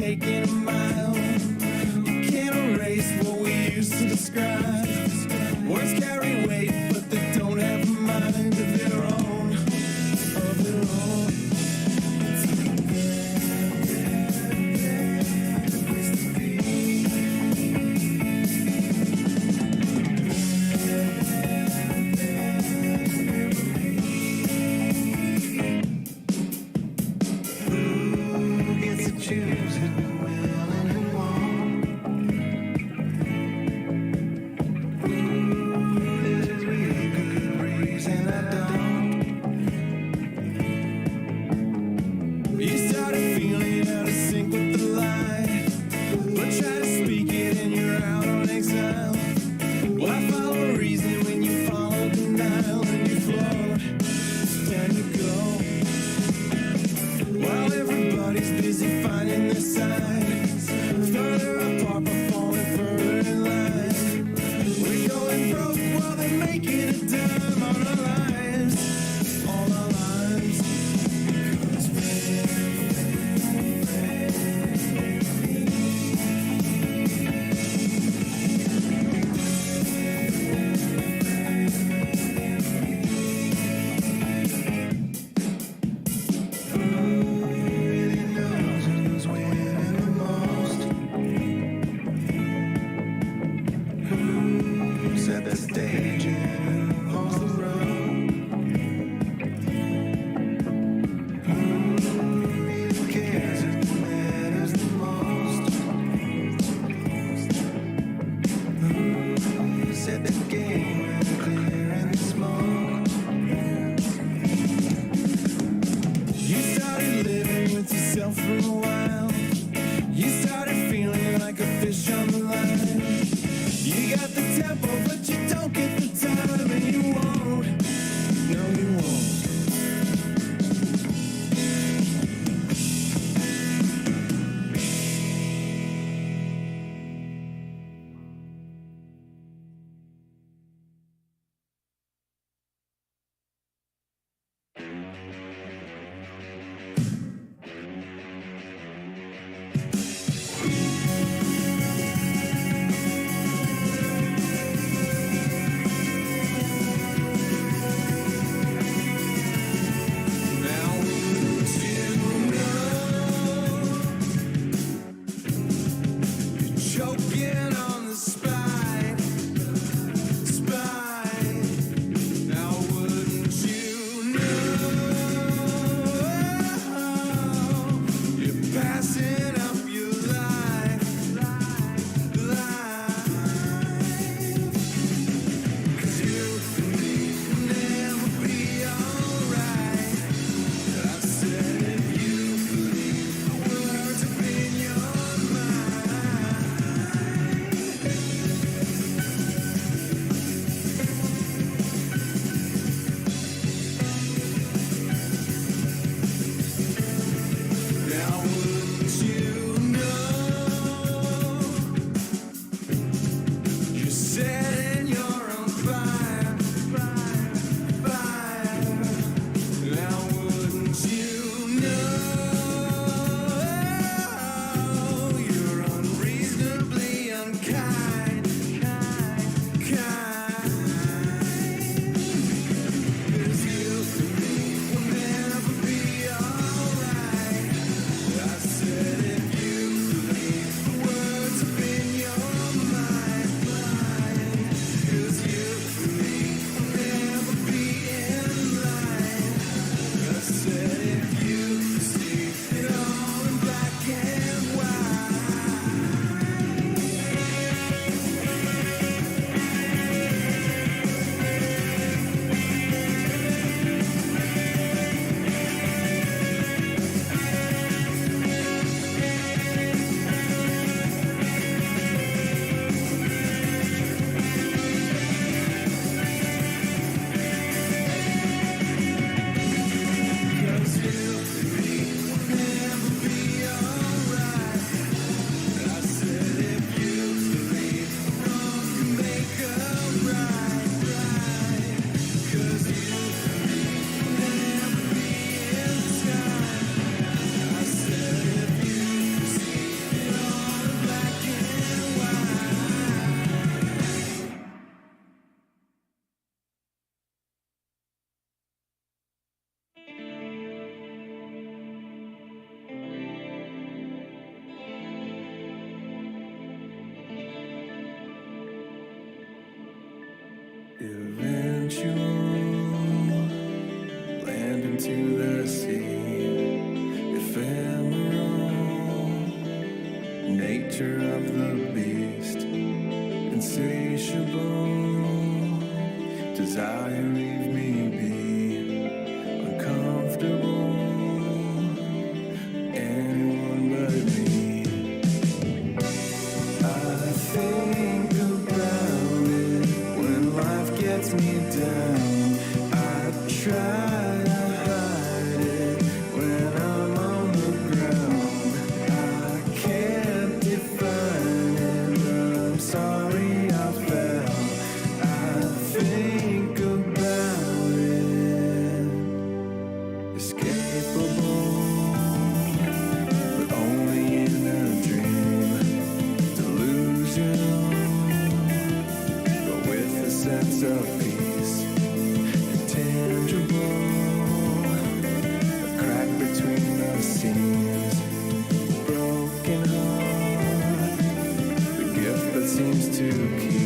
taking a mile. You can't erase what we used to describe. Words carry weight, but they don't have a mind of their own. Of their own. nature of the beast, insatiable desire leave me be, uncomfortable, anyone but me. I think about it when life gets me down. I try to hide it when I'm on the ground. I can't define it, but I'm sorry I fell. I think about it, escapable, but only in a dream. Delusional, but with a sense of peace. Intangible, a crack between the seams. Broken heart, the gift that seems to keep.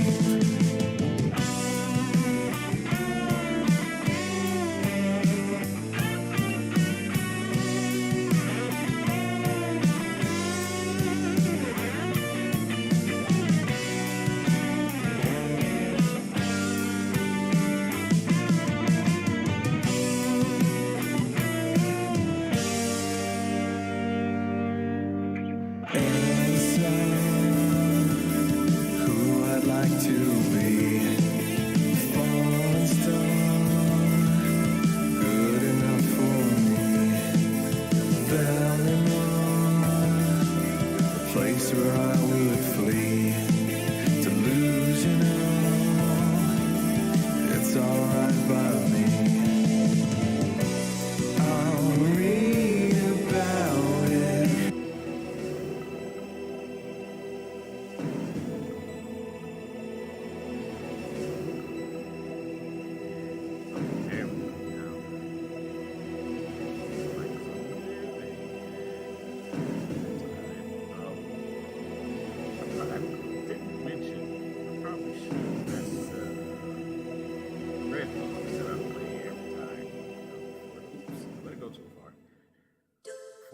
Who I'd like to be, falling star, good enough for me. Fell in love, a place where I would flee. Delusional, it's alright by me. I'll read about it.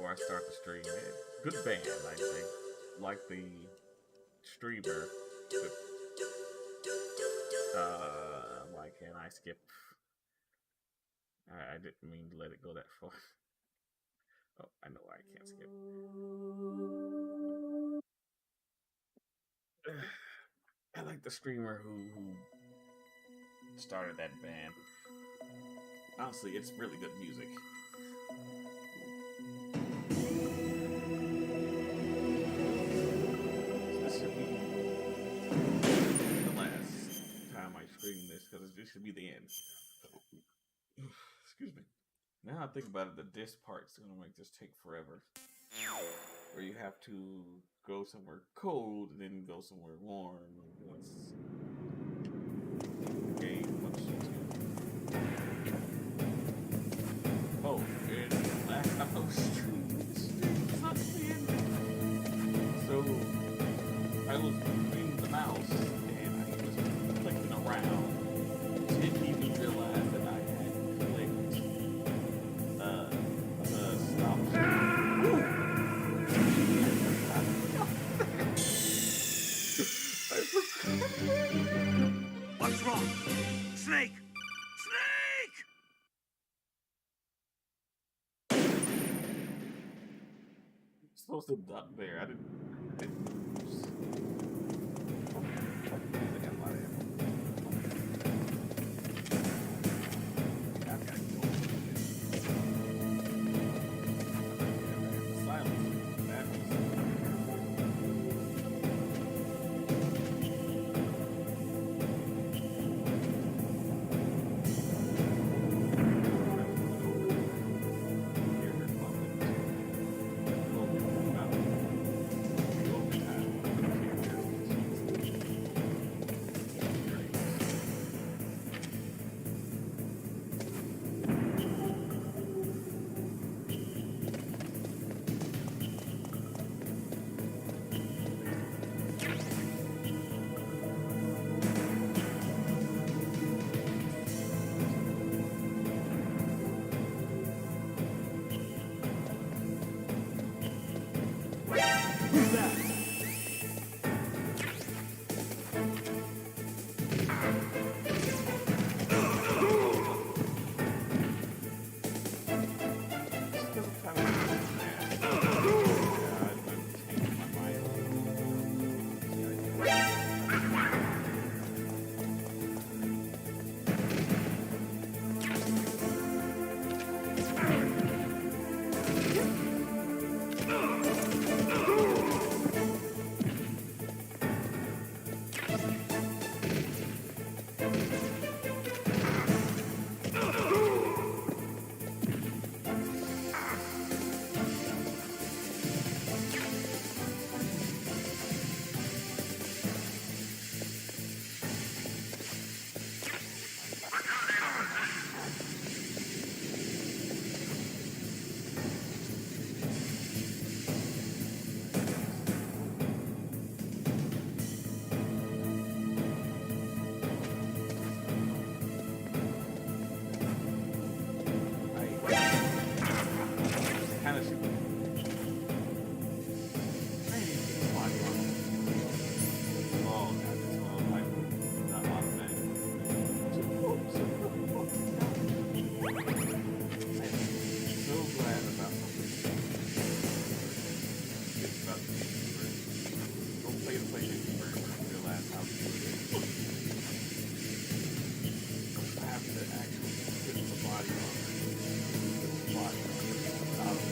I start the stream. Good band, I think. Like the streamer. Why can't I skip? I didn't mean to let it go that far. Oh, I know I can't skip. I like the streamer who started that band. Honestly, it's really good music. This because this should be the end. Excuse me. Now I think about it, the disc part's gonna make this take forever. Where you have to go somewhere cold and then go somewhere warm. Okay, oh, and last time I was streaming, it's not the end. So I was moving the mouse and I was clicking around. Didn't even realize that I had clicked stop. What's wrong? Snake! Snake! Supposed to duck there. I didn't body armor. Body armor.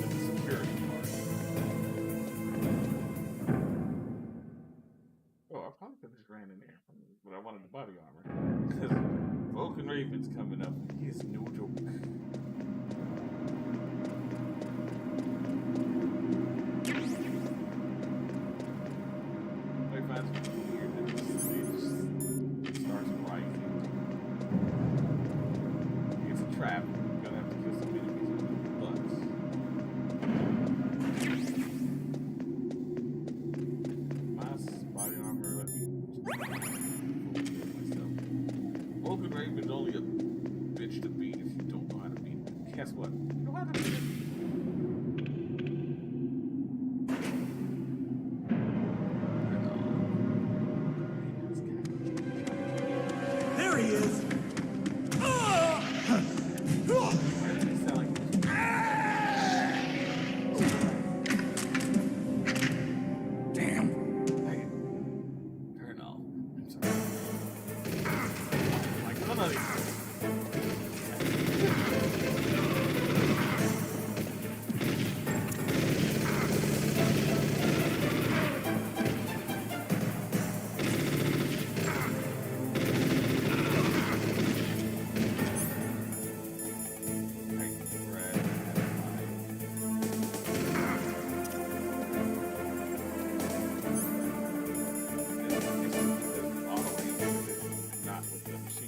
The security part. Oh, I probably could have just ran in there, but I wanted the body armor. Because Vulcan Raven's coming up. He's no joke. I find it weird that this stage starts rising. It's a trap. You're gonna have to kill some enemies with the butts. My body armor, let me myself. Vulcan Raven's only a bitch to beat if you don't know how to beat him. Guess what? You know how to beat him. There he is! Damn. Turn off. I'm sorry. Like, none of these. Not with the machine.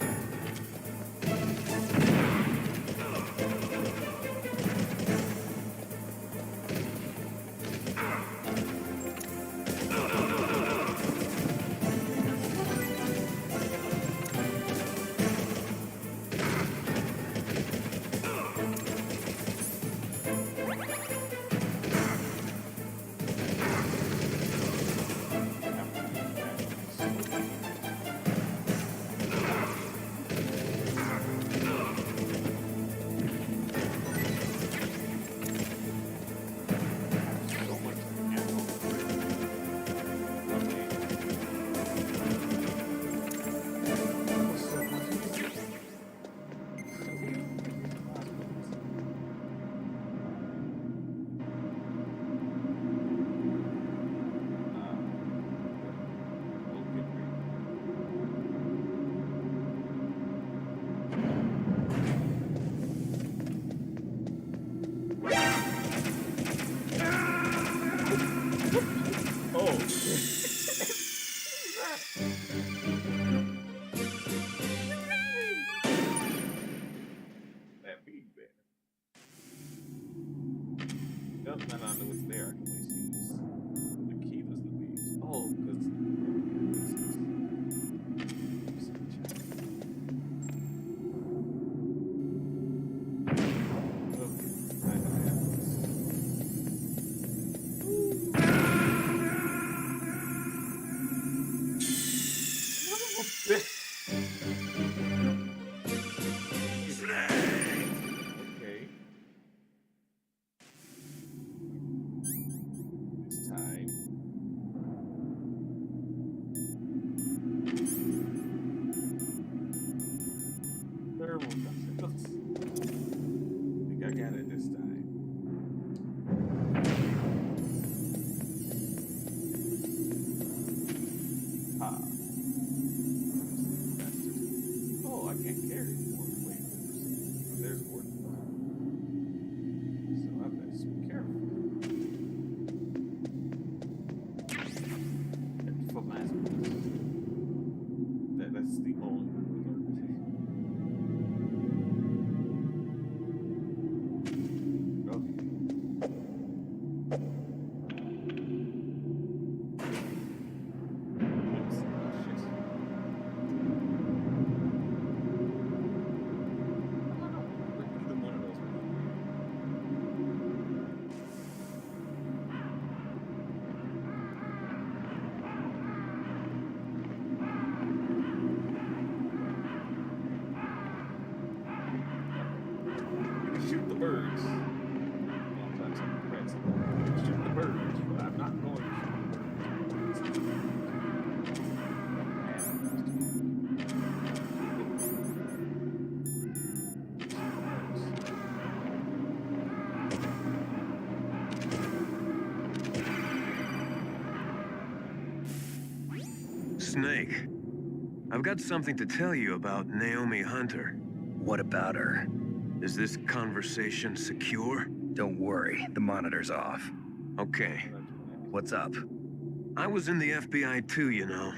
That being bear. Doesn't matter, I know it's there. I can always use the keyless leaves. Oh, because okay. Snake, I've got something to tell you about Naomi Hunter. What about her? Is this conversation secure? Don't worry, the monitor's off. Okay. What's up? I was in the FBI too, you know.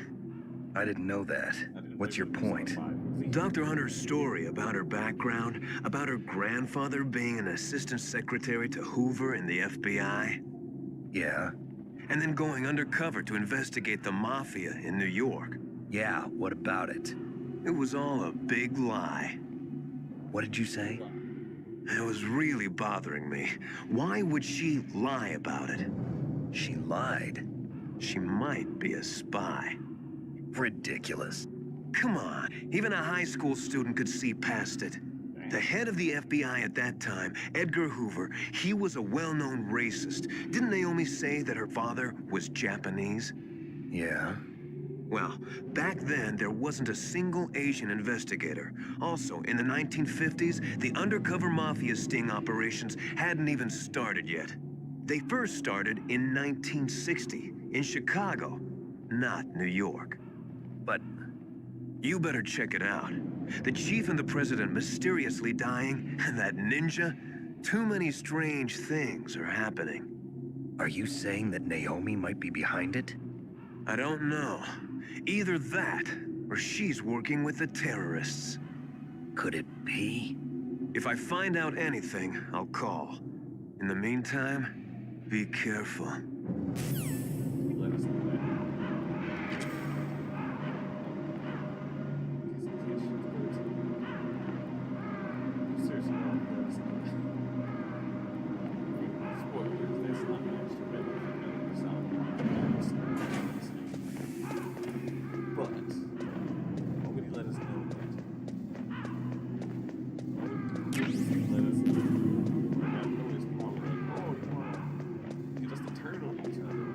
I didn't know that. What's your point? Dr. Hunter's story about her background, about her grandfather being an assistant secretary to Hoover in the FBI, Yeah? and then going undercover to investigate the mafia in New York. Yeah, what about it? It was all a big lie. What did you say? It was really bothering me. Why would she lie about it? She lied. She might be a spy. Ridiculous. Come on, even a high school student could see past it. The head of the FBI at that time, Edgar Hoover, he was a well-known racist. Didn't Naomi say that her father was Japanese? Yeah? Well, back then, there wasn't a single Asian investigator. Also, in the 1950s, the undercover mafia sting operations hadn't even started yet. They first started in 1960, in Chicago, not New York. But You better check it out. The chief and the president mysteriously dying, and that ninja? Too many strange things are happening. are you saying that Naomi might be behind it? I don't know. Either that, or she's working with the terrorists. Could it be? If I find out anything, I'll call. In the meantime, be careful. Let us know that. Seriously, don't let us know that. Spoilers, that's not an extra bit of sound. But nobody let us know that. Nobody let us know. I got noticed more like, oh, you wanna get us to turn on each other.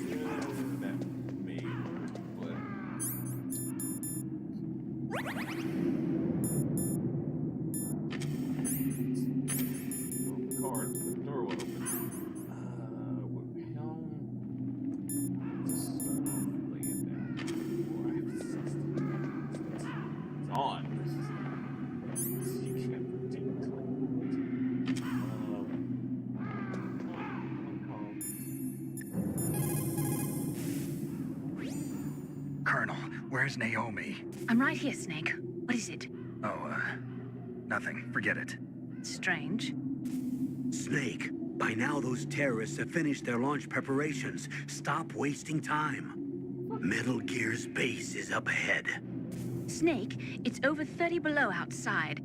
Yeah, that may work, but card, the door will open. What the hell? Just start off laying down. Oh, I have 60. It's on. You can't predict. Colonel, where's Naomi? I'm right here, Snake. What is it? Oh, nothing. Forget it. Strange. Snake, by now those terrorists have finished their launch preparations. Stop wasting time. Metal Gear's base is up ahead. Snake, it's over 30 below outside.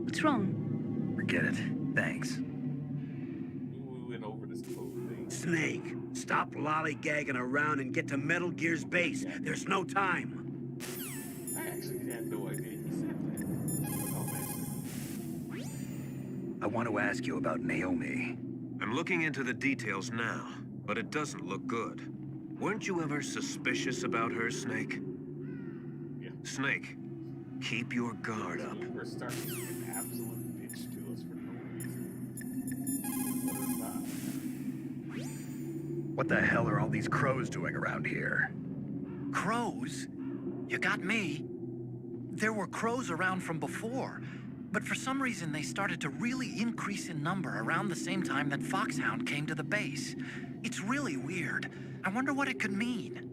What's wrong? Forget it. Thanks. We went over this code thing. Snake, stop lollygagging around and get to Metal Gear's base. There's no time. I actually had no idea he said that. Oh, man. I want to ask you about Naomi. I'm looking into the details now, but it doesn't look good. Weren't you ever suspicious about her, Snake? Yeah. Snake, keep your guard up. You were starting to be an absolute bitch to us for no reason. What the hell are all these crows doing around here? Crows? You got me. There were crows around from before, but for some reason they started to really increase in number around the same time that Foxhound came to the base. It's really weird. I wonder what it could mean.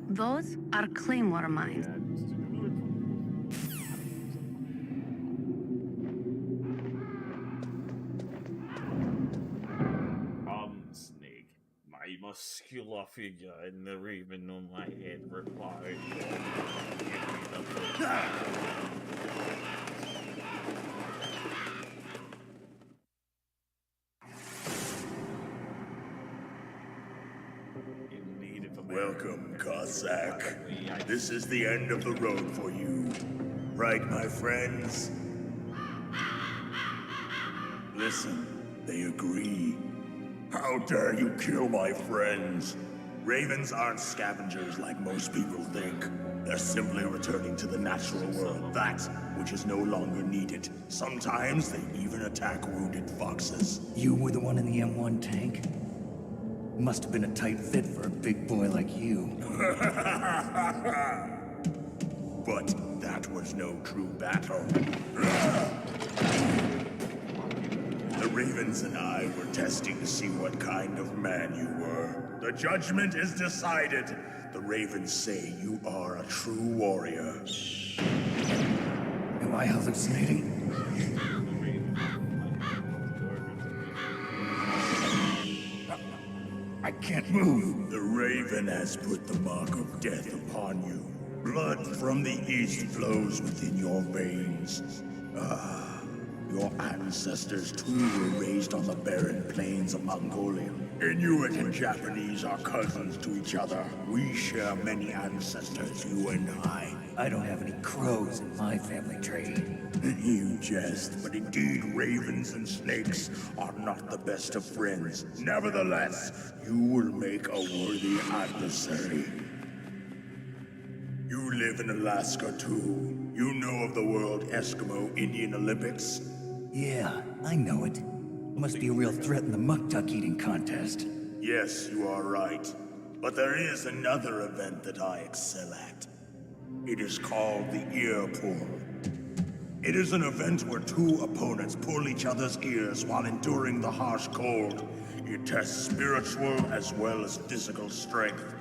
Those are Claymore mines. Snake, my muscular figure and the raven on my head replied. Welcome, Cossack. This is the end of the road for you. Right, my friends? Listen, they agree. How dare you kill my friends? Ravens aren't scavengers like most people think. They're simply returning to the natural world, that which is no longer needed. Sometimes they even attack wounded foxes. You were the one in the M1 tank? Must have been a tight fit for a big boy like you. But that was no true battle. The Ravens and I were testing to see what kind of man you were. The judgment is decided. The Ravens say you are a true warrior. Am I hallucinating? I can't move. The Raven has put the mark of death upon you. Blood from the east flows within your veins. Your ancestors too were raised on the barren plains of Mongolia. Inuit and Japanese are cousins to each other. We share many ancestors, you and I. I don't have any crows in my family tree. You jest, but indeed ravens and snakes are not the best of friends. Nevertheless, you will make a worthy adversary. You live in Alaska too. You know of the World Eskimo Indian Olympics? Yeah, I know it. Must be a real threat in the muck-duck eating contest. Yes, you are right. But there is another event that I excel at. It is called the ear pull. It is an event where two opponents pull each other's ears while enduring the harsh cold. It tests spiritual as well as physical strength.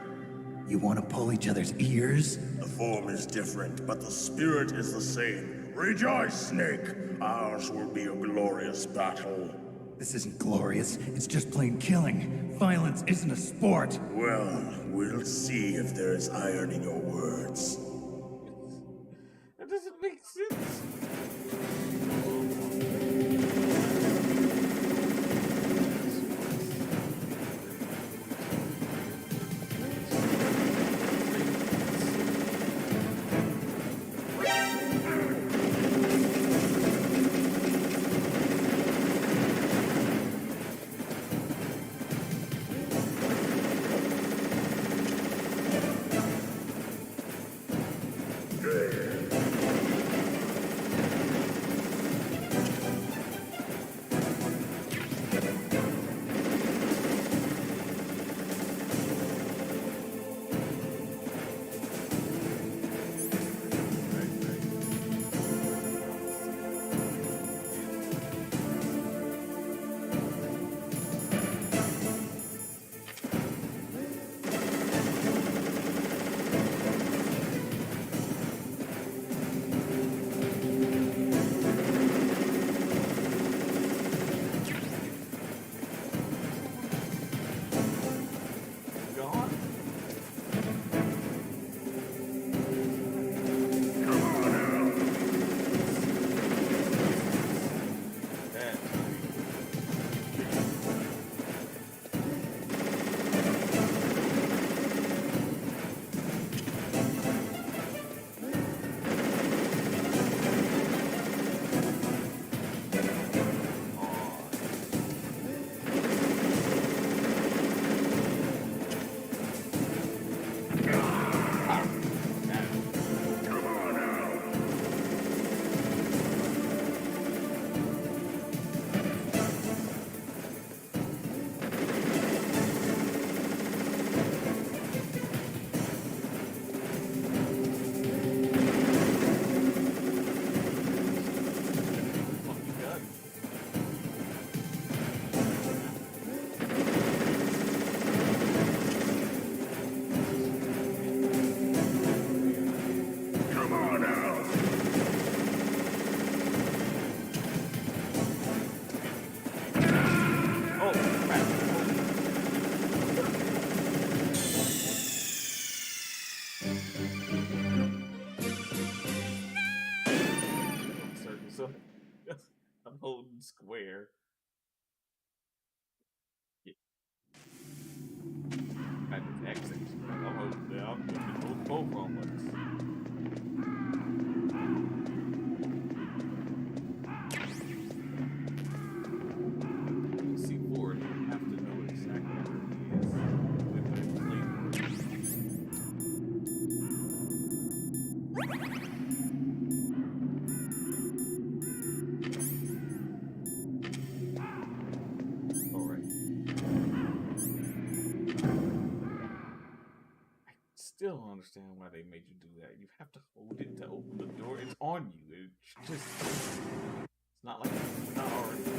You want to pull each other's ears? The form is different, but the spirit is the same. Rejoice, Snake! Ours will be a glorious battle. This isn't glorious. It's just plain killing. Violence isn't a sport. Well, we'll see if there is iron in your words. That doesn't make sense. So I'm holding square. Yeah. I just exit. I'm holding down. I'm holding both buttons. C4, you have to know exactly where he is with that flavor. understand why they made you do that. You have to hold it to open the door. It's on you. It's not like it's not already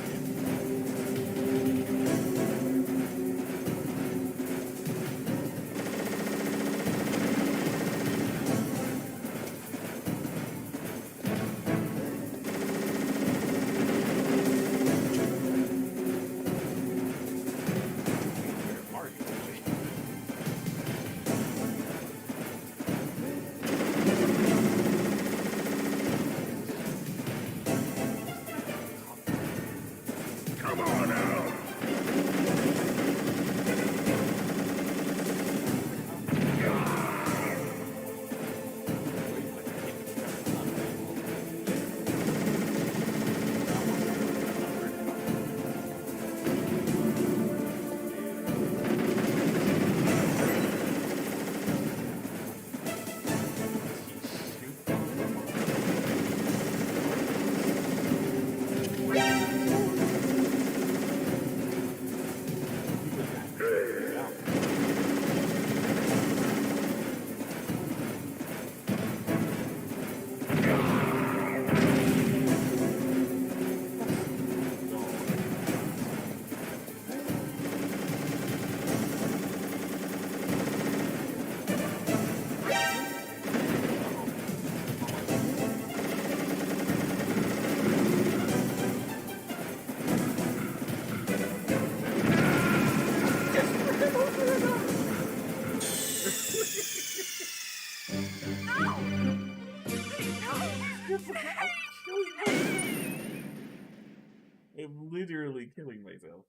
I'm literally killing myself.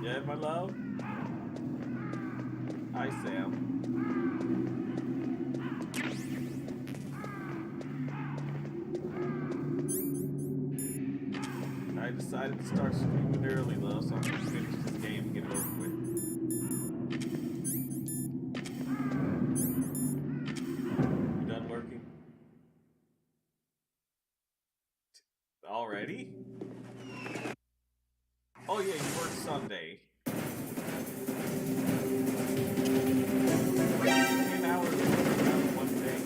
Yeah, my love. Hi, Sam. I decided to start streaming early, love, so I'm gonna finish this game and get it over with. You done working? Already? Oh yeah, you work Sunday. 10 hours around one day.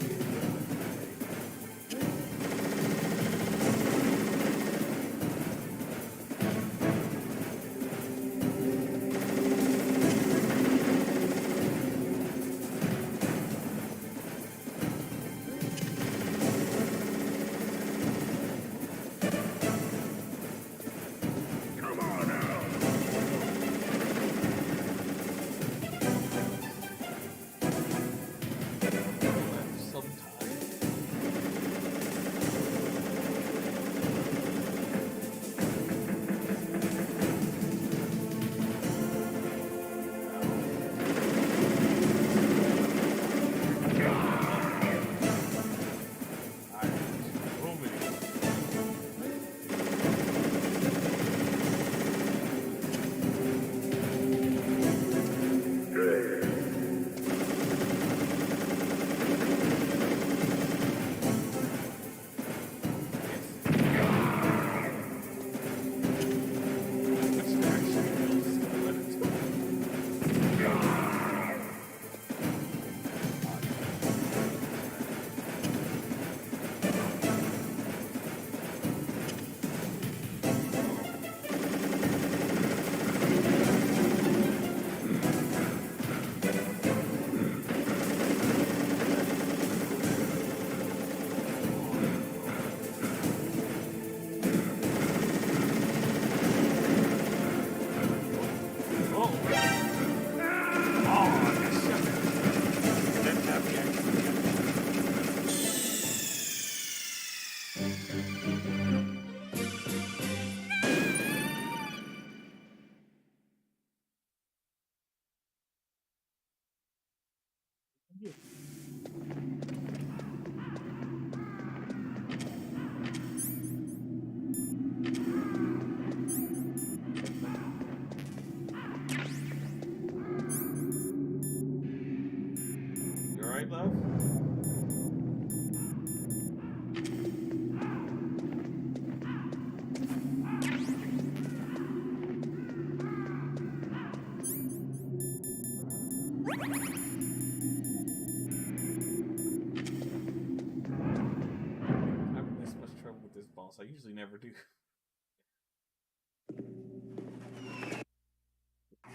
having this much trouble with this boss. I usually never do.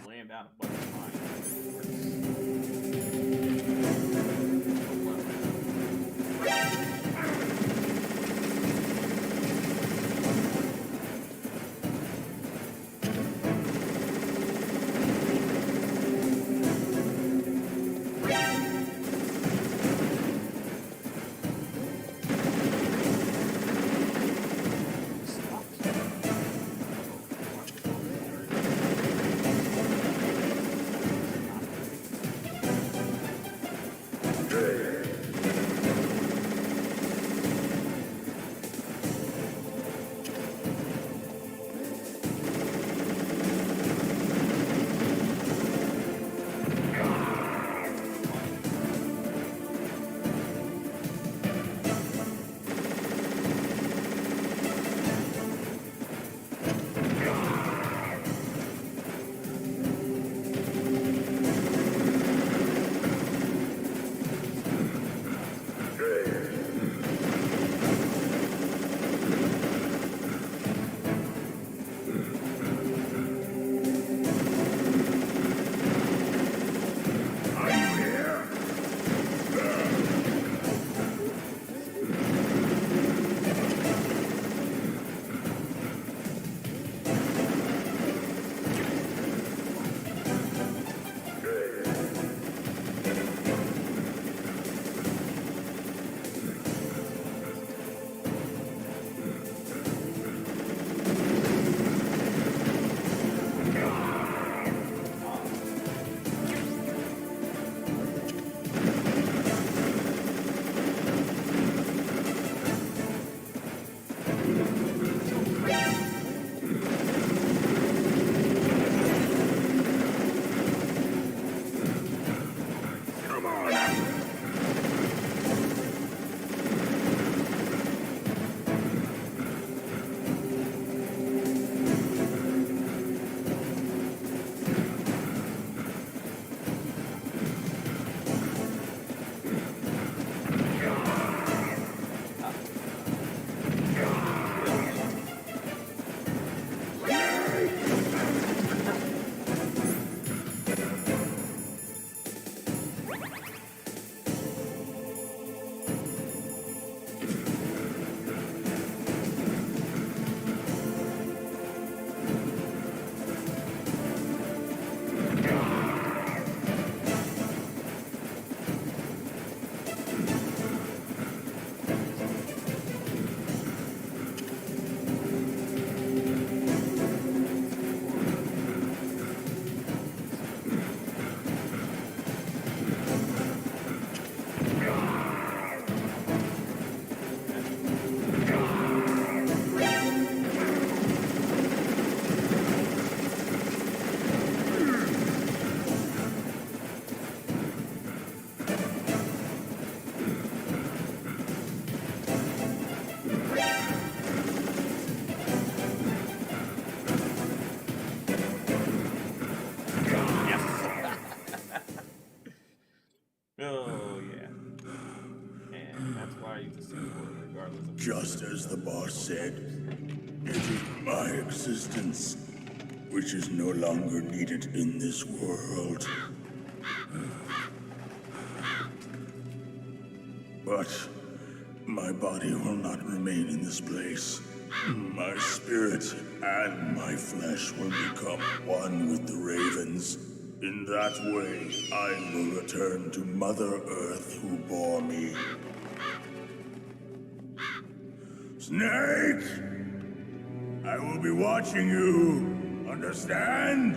Land out a bunch of mines. Oh, yeah. And that's why you just support regardless of... Just as the boss said, it is my existence which is no longer needed in this world. But my body will not remain in this place. My spirit and my flesh will become one with the ravens. In that way, I will return to Mother Earth who bore me. Snake! I will be watching you. Understand?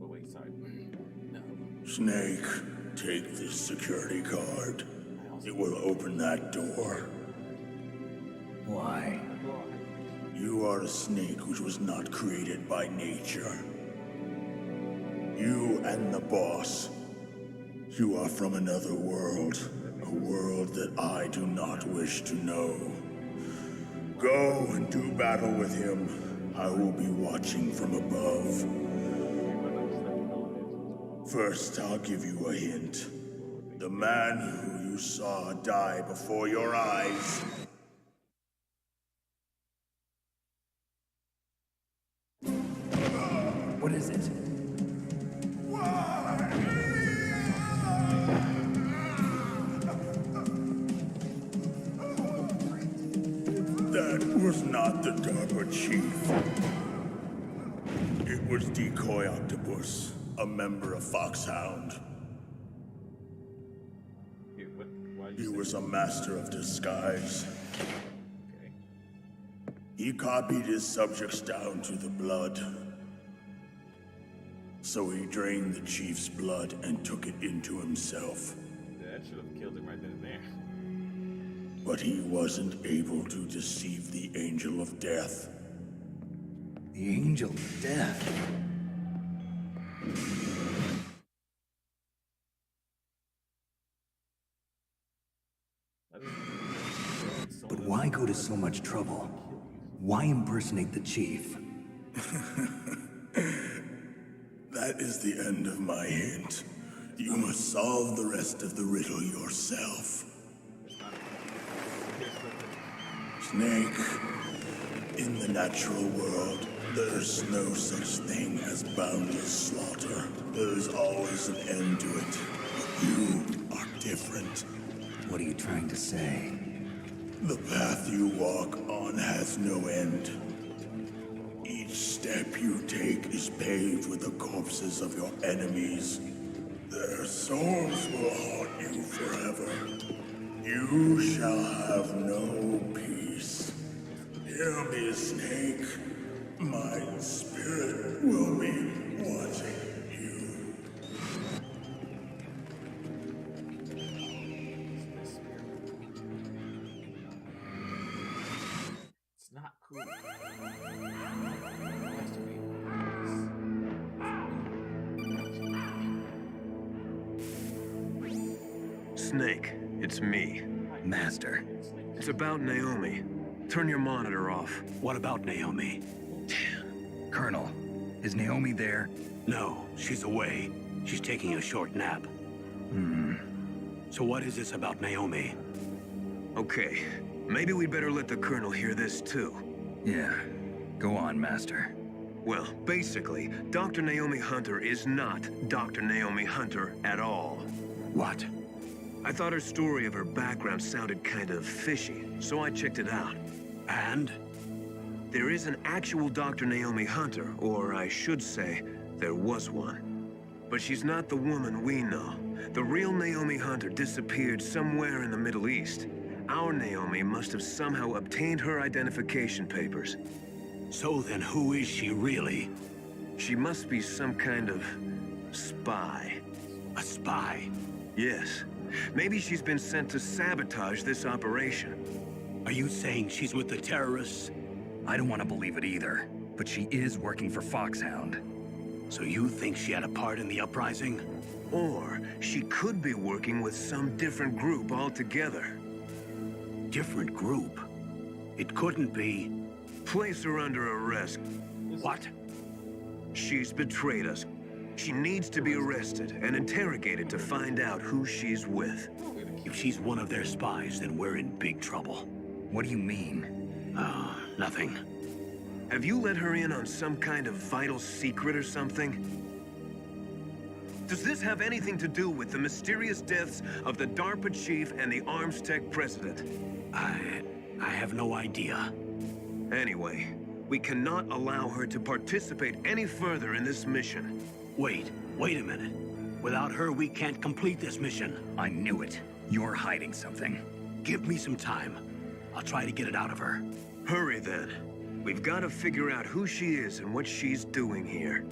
Oh, wait, sorry. No. Snake, take this security card. It will open that door. Why? You are a snake which was not created by nature. You and the boss. You are from another world. A world that I do not wish to know. Go and do battle with him. I will be watching from above. First, I'll give you a hint. The man who you saw die before your eyes. What is it? That was not the DARPA chief. It was Decoy Octopus, a member of Foxhound. Okay, why He you was a master of disguise. okay? He copied his subjects down to the blood. So he drained the chief's blood and took it into himself. That should have killed him right then and there. But he wasn't able to deceive the Angel of Death. The Angel of Death. But why go to so much trouble? Why impersonate the chief? That is the end of my hint. You must solve the rest of the riddle yourself. Snake, in the natural world, there's no such thing as boundless slaughter. There's always an end to it. But you are different. What are you trying to say? The path you walk on has no end. Each step you take is paved with the corpses of your enemies. Their souls will haunt you forever. You shall have no peace. Hear me, Snake. My spirit will be watching you. It's not cool. It has to be. Snake, it's me. Master. It's about Naomi. Turn your monitor off. What about Naomi? Colonel, is Naomi there? No, she's away. She's taking a short nap. So what is this about Naomi? Okay, maybe we'd better let the Colonel hear this too. Yeah. Go on, Master. Well, basically, Dr. Naomi Hunter is not Dr. Naomi Hunter at all. What? I thought her story of her background sounded kind of fishy, so I checked it out. And? There is an actual Dr. Naomi Hunter, or I should say, there was one. But she's not the woman we know. The real Naomi Hunter disappeared somewhere in the Middle East. Our Naomi must have somehow obtained her identification papers. So then who is she really? She must be some kind of spy. A spy? Yes. Maybe she's been sent to sabotage this operation. Are you saying she's with the terrorists? I don't want to believe it either, but she is working for Foxhound. So you think she had a part in the uprising? Or she could be working with some different group altogether. Different group? It couldn't be... Place her under arrest. What? She's betrayed us. She needs to be arrested and interrogated to find out who she's with. If she's one of their spies, then we're in big trouble. What do you mean? Nothing. Have you let her in on some kind of vital secret or something? Does this have anything to do with the mysterious deaths of the DARPA chief and the Arms Tech president? I have no idea. Anyway, we cannot allow her to participate any further in this mission. Wait a minute. Without her, we can't complete this mission. I knew it. You're hiding something. Give me some time. I'll try to get it out of her. Hurry then. We've got to figure out who she is and what she's doing here.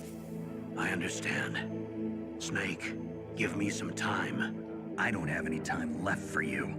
I understand. Snake, give me some time. I don't have any time left for you.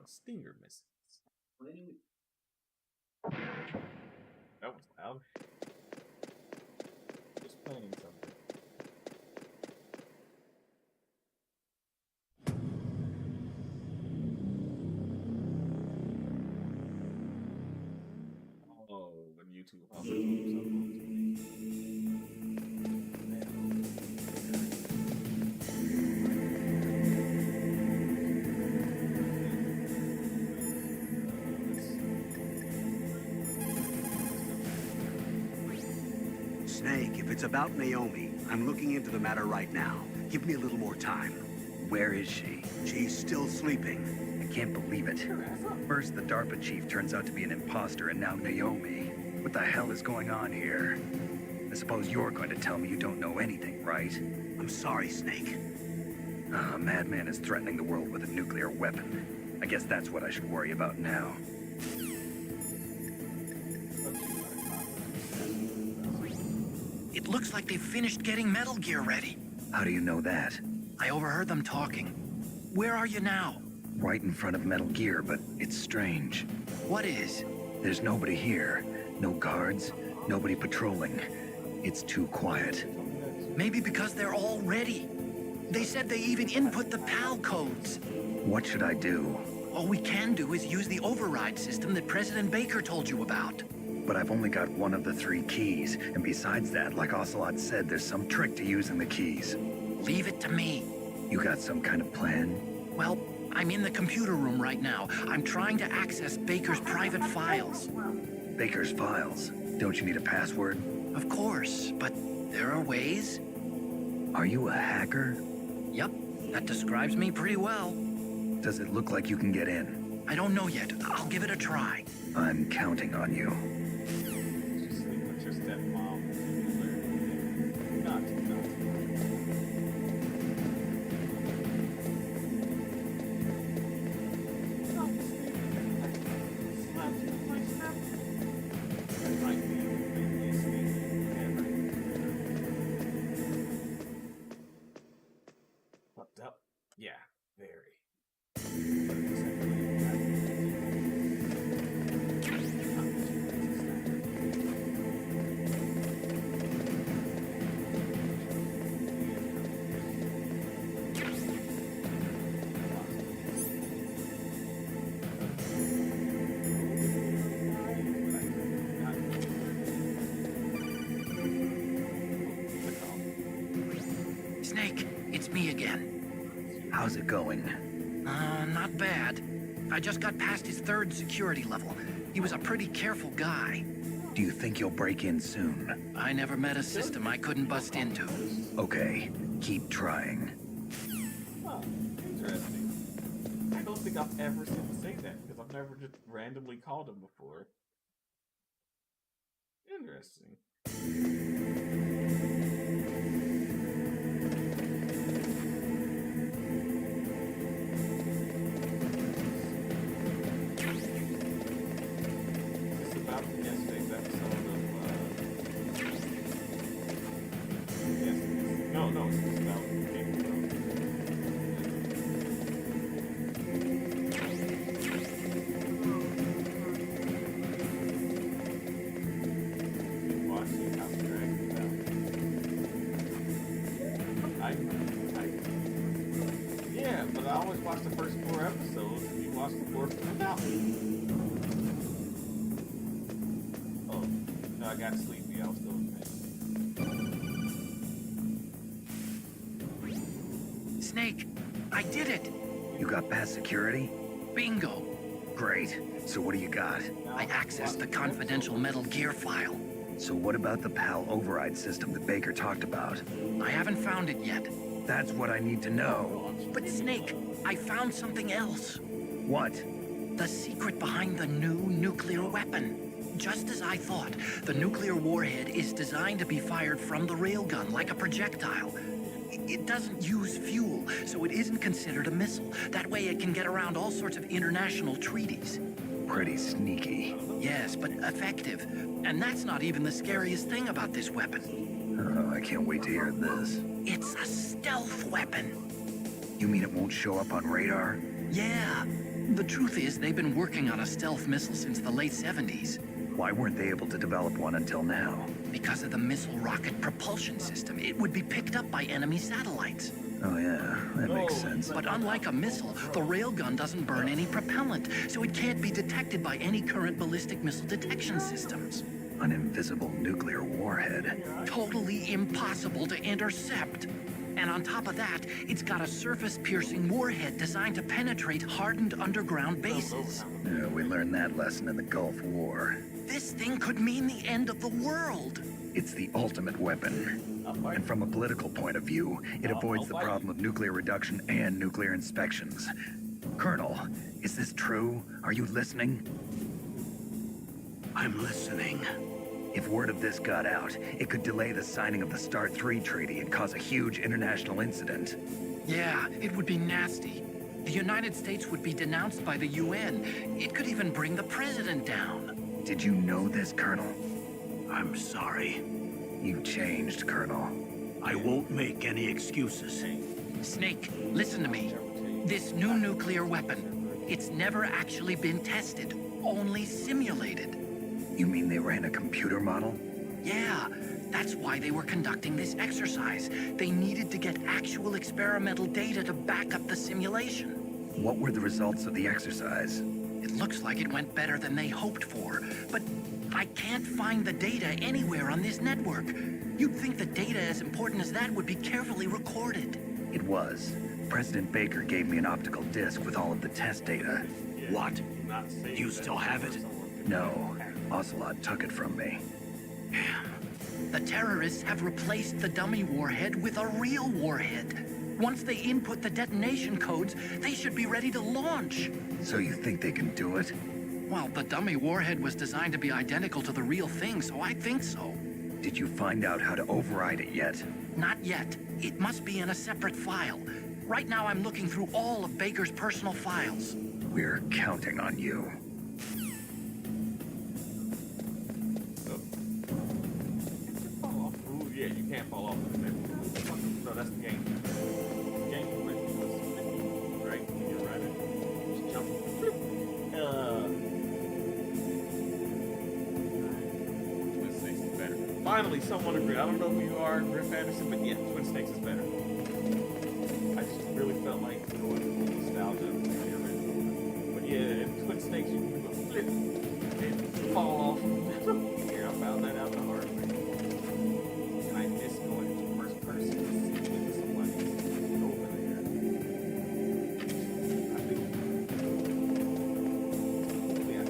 firing Stinger missiles. That was loud. Just playing something. Oh, when YouTube also comes up on TV. Snake, if it's about Naomi, I'm looking into the matter right now. Give me a little more time. Where is she? She's still sleeping. I can't believe it. First, the DARPA chief turns out to be an imposter, and now Naomi. What the hell is going on here? I suppose you're going to tell me you don't know anything, right? I'm sorry, Snake. A madman is threatening the world with a nuclear weapon. I guess that's what I should worry about now. It looks like they've finished getting Metal Gear ready. How do you know that? I overheard them talking. Where are you now? Right in front of Metal Gear, but it's strange. What is? There's nobody here. No guards, nobody patrolling. It's too quiet. Maybe because they're all ready. They said they even input the PAL codes. What should I do? All we can do is use the override system that President Baker told you about. But I've only got one of the 3 keys, and besides that, like Ocelot said, there's some trick to using the keys. Leave it to me. You got some kind of plan? Well, I'm in the computer room right now. I'm trying to access Baker's private files. Baker's files? Don't you need a password? Of course, but there are ways. Are you a hacker? Yep, that describes me pretty well. Does it look like you can get in? I don't know yet. I'll give it a try. I'm counting on you. Just sleep with your stepmom. Not. Fucked up? Yeah, very. Snake, it's me again. How's it going? Not bad. I just got past his 3rd security level. He was a pretty careful guy. Do you think you'll break in soon? I never met a system I couldn't bust into. Okay, keep trying. Huh, interesting. I don't think I've ever seen him say that because I've never just randomly called him before. Interesting. It's about yesterday's episode of no, it's just about Game of Thrones. Watching House of Dragons now. Yeah, but I always watch the first 4 episodes and you watch the 4th one without me. Oh, no, I got sleepy. I was doing that. Snake, I did it! You got past security? Bingo! Great. So what do you got? I accessed the confidential Metal Gear file. So what about the PAL override system that Baker talked about? I haven't found it yet. That's what I need to know. But Snake, I found something else. What? The secret behind the new nuclear weapon. Just as I thought, the nuclear warhead is designed to be fired from the railgun like a projectile. It doesn't use fuel, so it isn't considered a missile. That way it can get around all sorts of international treaties. Pretty sneaky. Yes, but effective. And that's not even the scariest thing about this weapon. Oh, I can't wait to hear this. It's a stealth weapon. You mean it won't show up on radar? Yeah. The truth is, they've been working on a stealth missile since the late 70s. Why weren't they able to develop one until now? Because of the missile rocket propulsion system, it would be picked up by enemy satellites. Oh yeah, that makes sense. But unlike a missile, the railgun doesn't burn any propellant, so it can't be detected by any current ballistic missile detection systems. An invisible nuclear warhead. Totally impossible to intercept. And on top of that, it's got a surface-piercing warhead designed to penetrate hardened underground bases. Yeah, we learned that lesson in the Gulf War. This thing could mean the end of the world. It's the ultimate weapon. And from a political point of view, it avoids the problem of nuclear reduction and nuclear inspections. Colonel, is this true? Are you listening? I'm listening. If word of this got out, it could delay the signing of the START 3 treaty and cause a huge international incident. Yeah, it would be nasty. The United States would be denounced by the UN. It could even bring the president down. Did you know this, Colonel? I'm sorry. You've changed, Colonel. I won't make any excuses. Snake, listen to me. This new nuclear weapon, it's never actually been tested, only simulated. You mean they ran a computer model? Yeah, that's why they were conducting this exercise. They needed to get actual experimental data to back up the simulation. What were the results of the exercise? It looks like it went better than they hoped for, but I can't find the data anywhere on this network. You'd think the data as important as that would be carefully recorded. It was. President Baker gave me an optical disc with all of the test data. What? You still have it? No, Ocelot took it from me. The terrorists have replaced the dummy warhead with a real warhead. Once they input the detonation codes, they should be ready to launch. So you think they can do it? Well, the dummy warhead was designed to be identical to the real thing, so I think so. Did you find out how to override it yet? Not yet. It must be in a separate file. Right now I'm looking through all of Baker's personal files. We're counting on you. Fall off. Ooh, yeah, you can't fall off of it. No, that's the game. The game was 50, right? You're right. Just jump. Twin Snakes is better. Finally, someone agreed. I don't know who you are, Griff Anderson, but yeah, Twin Snakes is better. I just really felt like going full nostalgia of the original. But yeah, in Twin Snakes, you can do a flip and fall off. Here, I found that out the hard way. And I miss going into first person to see when somebody's over there. I think. Yeah.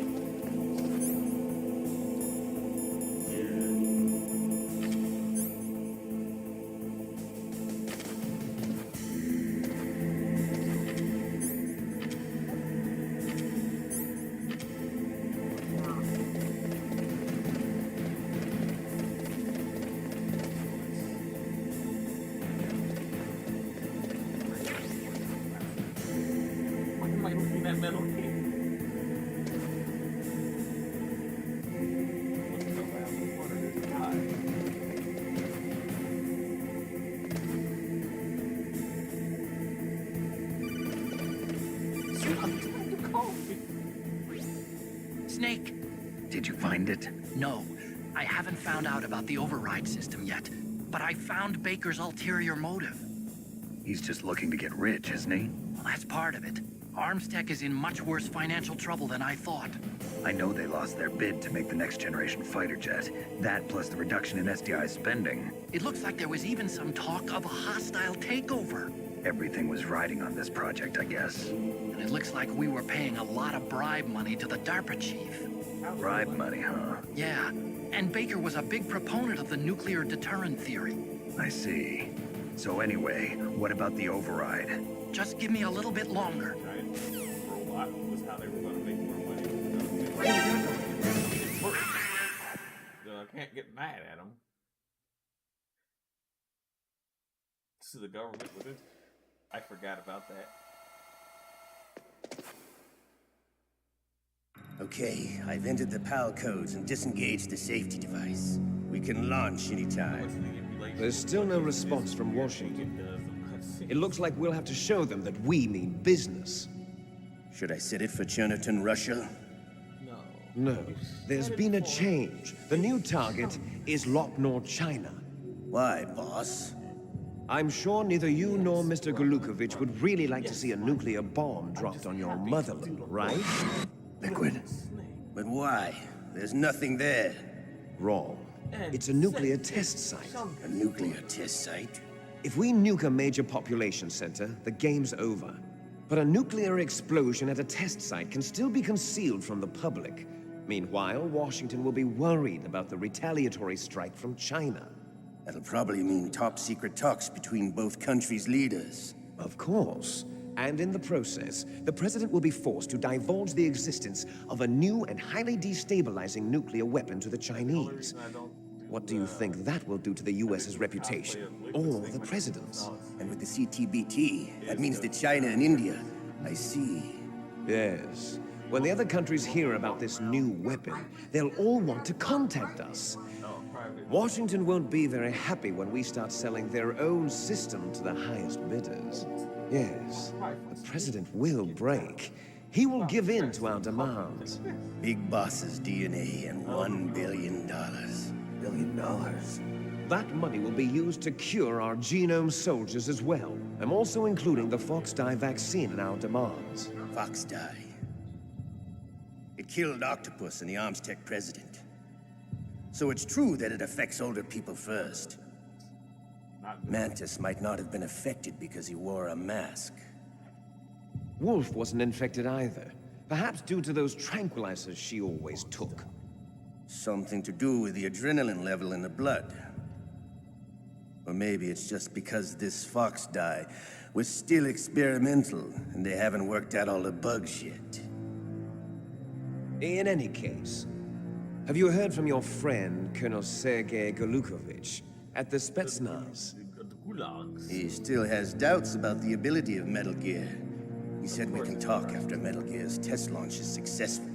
Why am I looking at metal here? What's around the corner of this guy? Snake, Did you find it? no. I haven't found out about the override system yet, but I found Baker's ulterior motive. He's just looking to get rich, isn't he? Well, that's part of it. Armstech is in much worse financial trouble than I thought. I know they lost their bid to make the next generation fighter jet. That plus the reduction in SDI spending. It looks like there was even some talk of a hostile takeover. Everything was riding on this project, I guess. And it looks like we were paying a lot of bribe money to the DARPA chief. Bribe money, huh? Yeah, and Baker was a big proponent of the nuclear deterrent theory. I see. So anyway, what about the override? Just give me a little bit longer. Giant robot was how they were going to make more money. So I can't get mad at them. To the government with it. I forgot about that. Okay, I've entered the PAL codes and disengaged the safety device. We can launch anytime. There's still no response from Washington. It looks like we'll have to show them that we mean business. Should I set it for Cherniton, Russia? No, there's been a change. The new target is Lopnor, China. Why, boss? I'm sure neither you nor Mr. Golukovich would really like to see a nuclear bomb dropped on your motherland, right? Liquid. But why? There's nothing there. Wrong. It's a nuclear test site. A nuclear test site? If we nuke a major population center, the game's over. But a nuclear explosion at a test site can still be concealed from the public. Meanwhile, Washington will be worried about the retaliatory strike from China. That'll probably mean top-secret talks between both countries' leaders. Of course. And in the process, the president will be forced to divulge the existence of a new and highly destabilizing nuclear weapon to the Chinese. What do you think that will do to the US's reputation? Or the president's? And with the CTBT, that means that China and India. I see. Yes. When the other countries hear about this new weapon, they'll all want to contact us. Washington won't be very happy when we start selling their own system to the highest bidders. Yes, the president will break. He will give in to our demands. Big Boss's DNA and $1 billion. $1 billion? That money will be used to cure our genome soldiers as well. I'm also including the Fox dye vaccine in our demands. Fox dye? It killed Octopus and the Armstech president. So it's true that it affects older people first. Mantis might not have been affected because he wore a mask. Wolf wasn't infected either. Perhaps due to those tranquilizers she always took. Something to do with the adrenaline level in the blood. Or maybe it's just because this Fox dye was still experimental and they haven't worked out all the bugs yet. In any case, have you heard from your friend, Colonel Sergei Golukovich, at the Spetsnaz? He still has doubts about the ability of Metal Gear. He said we can talk after Metal Gear's test launch is successful.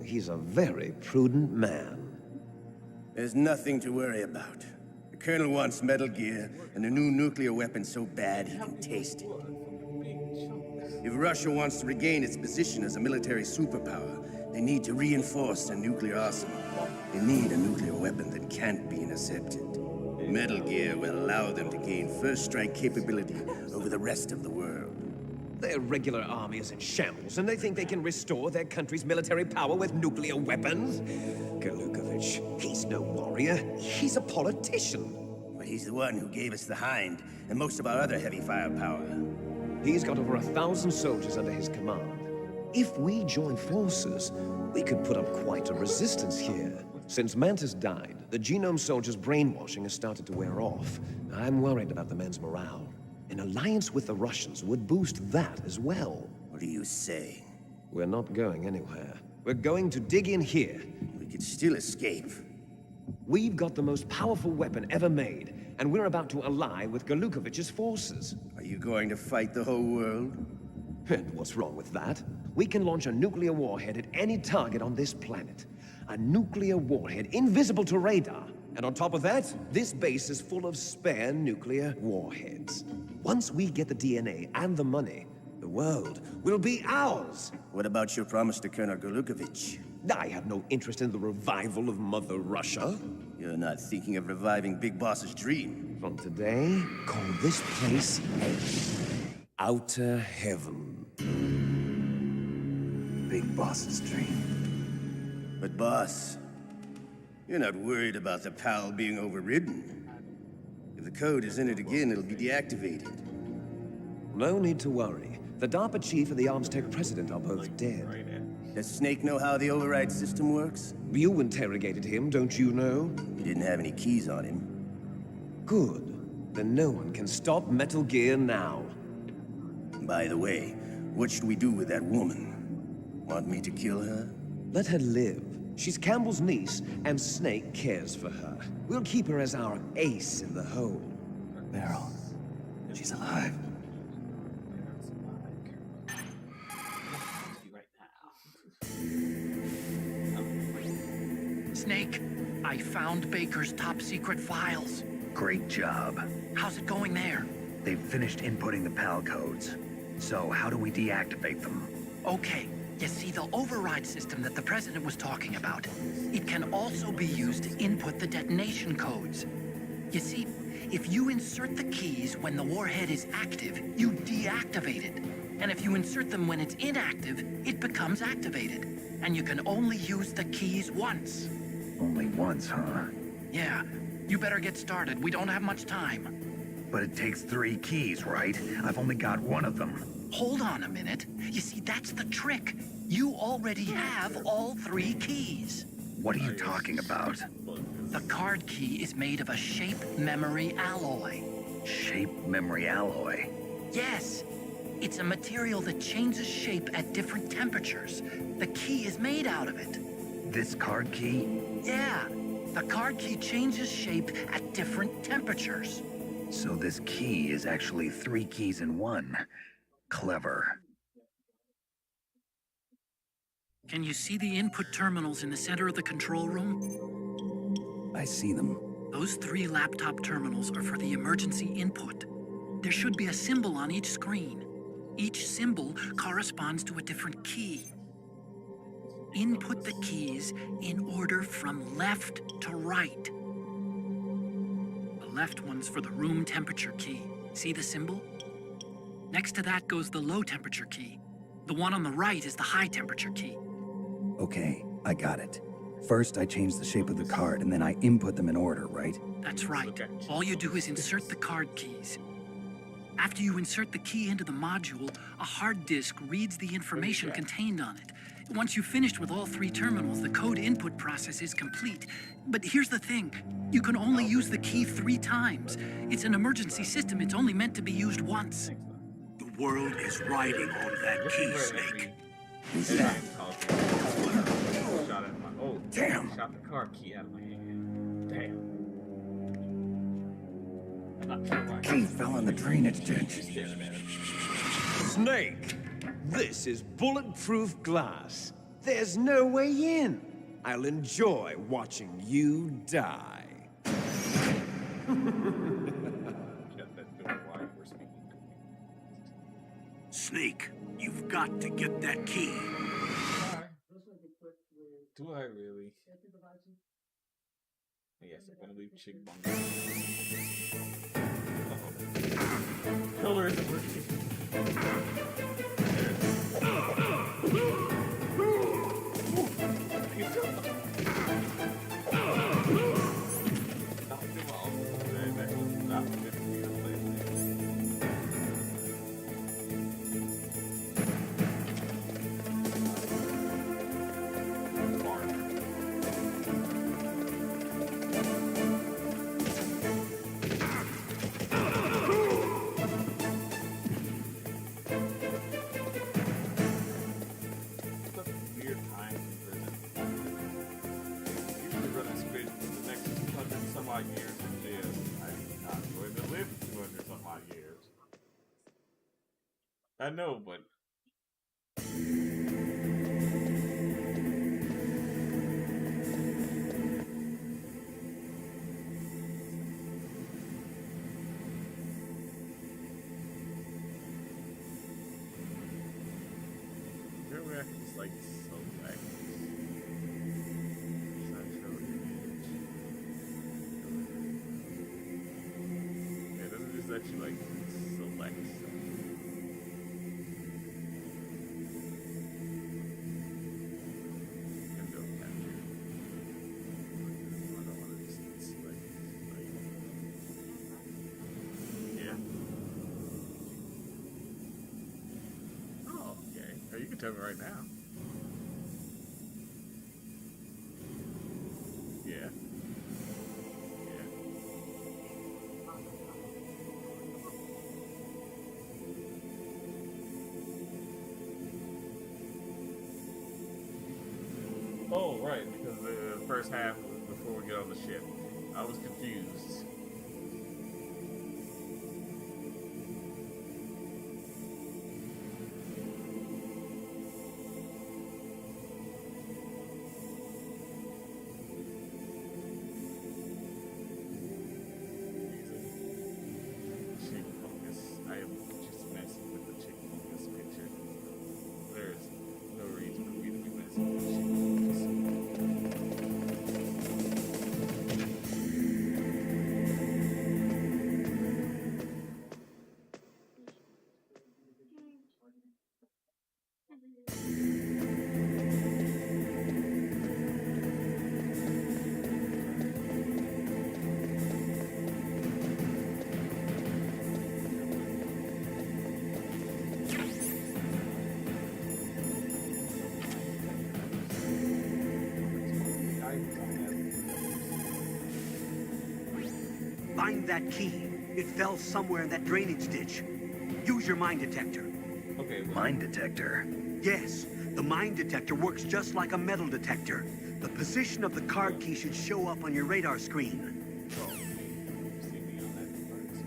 He's a very prudent man. There's nothing to worry about. The Colonel wants Metal Gear and a new nuclear weapon so bad he can taste it. If Russia wants to regain its position as a military superpower, they need to reinforce their nuclear arsenal. They need a nuclear weapon that can't be intercepted. Metal Gear will allow them to gain first strike capability over the rest of the world. Their regular army is in shambles, and they think they can restore their country's military power with nuclear weapons? Golukovich, he's no warrior. He's a politician. But he's the one who gave us the Hind and most of our other heavy firepower. He's got over 1,000 soldiers under his command. If we join forces, we could put up quite a resistance here. Since Mantis died, the genome soldiers' brainwashing has started to wear off. I'm worried about the men's morale. An alliance with the Russians would boost that as well. What are you saying? We're not going anywhere. We're going to dig in here. We could still escape. We've got the most powerful weapon ever made, and we're about to ally with Golukovich's forces. Are you going to fight the whole world? And what's wrong with that? We can launch a nuclear warhead at any target on this planet. A nuclear warhead invisible to radar. And on top of that, this base is full of spare nuclear warheads. Once we get the DNA and the money, the world will be ours. What about your promise to Colonel Golukovich? I have no interest in the revival of Mother Russia. You're not thinking of reviving Big Boss's dream. From today, call this place Outer Heaven. Big Boss's dream. But boss, you're not worried about the PAL being overridden. If the code is entered again, it'll be deactivated. No need to worry. The DARPA chief and the Armstech president are both dead. Does Snake know how the override system works? You interrogated him, don't you know? He didn't have any keys on him. Good. Then no one can stop Metal Gear now. By the way, what should we do with that woman? Want me to kill her? Let her live. She's Campbell's niece, and Snake cares for her. We'll keep her as our ace in the hole. Meryl, she's alive. Snake, I found Baker's top-secret files. Great job. How's it going there? They've finished inputting the PAL codes. So how do we deactivate them? Okay, you see, the override system that the president was talking about, it can also be used to input the detonation codes. You see, if you insert the keys when the warhead is active, you deactivate it. And if you insert them when it's inactive, it becomes activated. And you can only use the keys once. Only once, huh? Yeah, you better get started. We don't have much time. But it takes 3 keys, right? I've only got one of them. Hold on a minute. You see, that's the trick. You already have all 3 keys. What are you talking about? The card key is made of a shape memory alloy. Shape memory alloy? Yes. It's a material that changes shape at different temperatures. The key is made out of it. This card key? Yeah. The card key changes shape at different temperatures. So this key is actually 3 keys in one. Clever. Can you see the input terminals in the center of the control room? I see them. Those 3 laptop terminals are for the emergency input. There should be a symbol on each screen. Each symbol corresponds to a different key. Input the keys in order from left to right. The left one's for the room temperature key. See the symbol? Next to that goes the low temperature key. The one on the right is the high temperature key. Okay, I got it. First, I change the shape of the card, and then I input them in order, right? That's right. All you do is insert the card keys. After you insert the key into the module, a hard disk reads the information contained on it. Once you've finished with all 3 terminals, the code input process is complete. But here's the thing. You can only use the key 3 times. It's an emergency system. It's only meant to be used once. The world is riding on that key, Snake. Damn! Shot the car key out of my hand. Damn. I'm not sure why. Key fell in the drainage ditch. Snake! This is bulletproof glass. There's no way in. I'll enjoy watching you die. Snake, you've got to get that key. Do I really? Yes, I'm gonna leave Chick Bung. Killer isn't working. Years in jail. I'm not going to live 200 some odd years. I know, but remember after this like so back. That you like select window capture. I don't want to just select yeah. Oh, okay. Or you can tell me right now. Yeah. Oh, right, because the first half was before we get on the ship. I was confused. Chick focus. I am just messing with the chick focus. Find that key. It fell somewhere in that drainage ditch. Use your mine detector. Okay. Mine detector? Yes, the mine detector works just like a metal detector. The position of the card key should show up on your radar screen. Oh, see me on that first.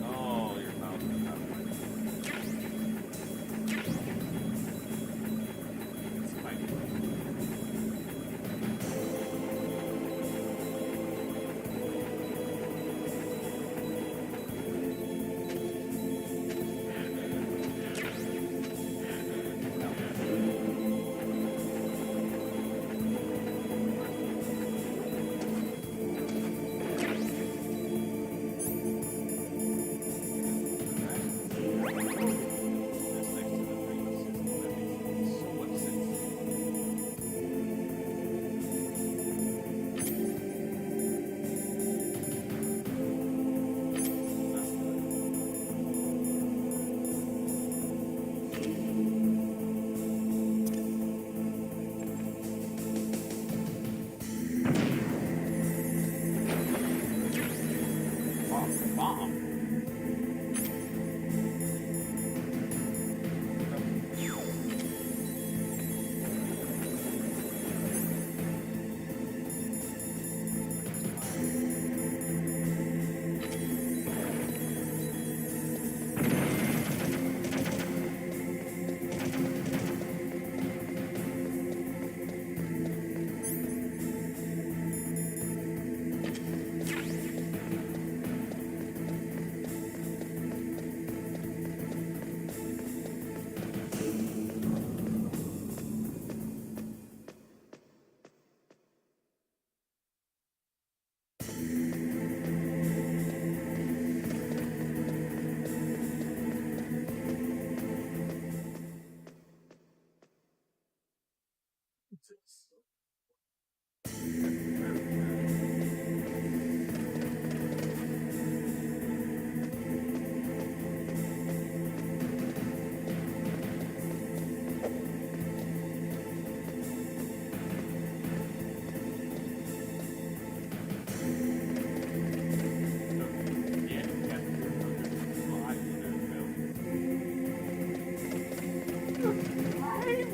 Oh, your mouth is not right. It's tiny.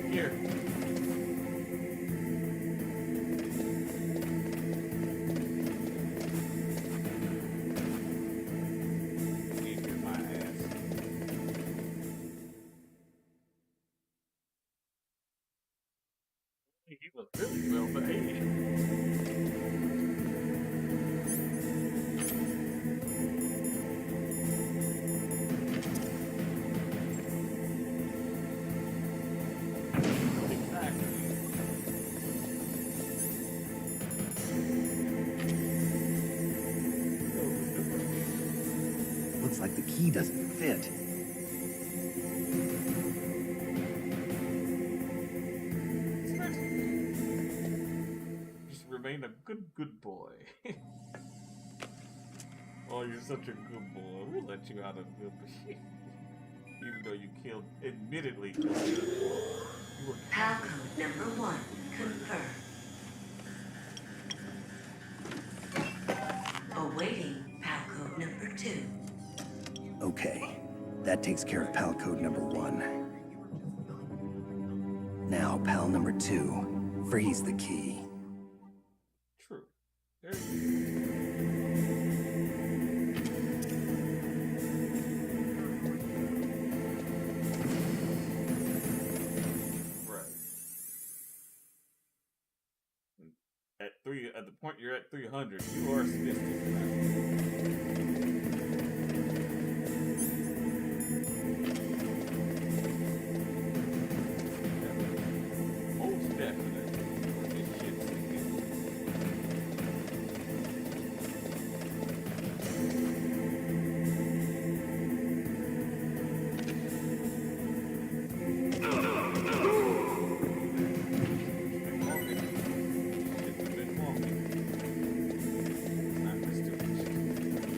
Here. My ass. He was really well behaved. Looks like the key doesn't fit. Just remain a good boy. Oh, you're such a good boy. We'll let you out of good boy. Even though you admittedly killed me. You were PAL code number 1 confirmed. Awaiting PAL code number 2. Okay, that takes care of PAL code number 1. Now, PAL number 2, freeze the key. True. There you go. At the point you're at 300, you are sophisticated now. Most definitely. This shit's sinking. Not this too much.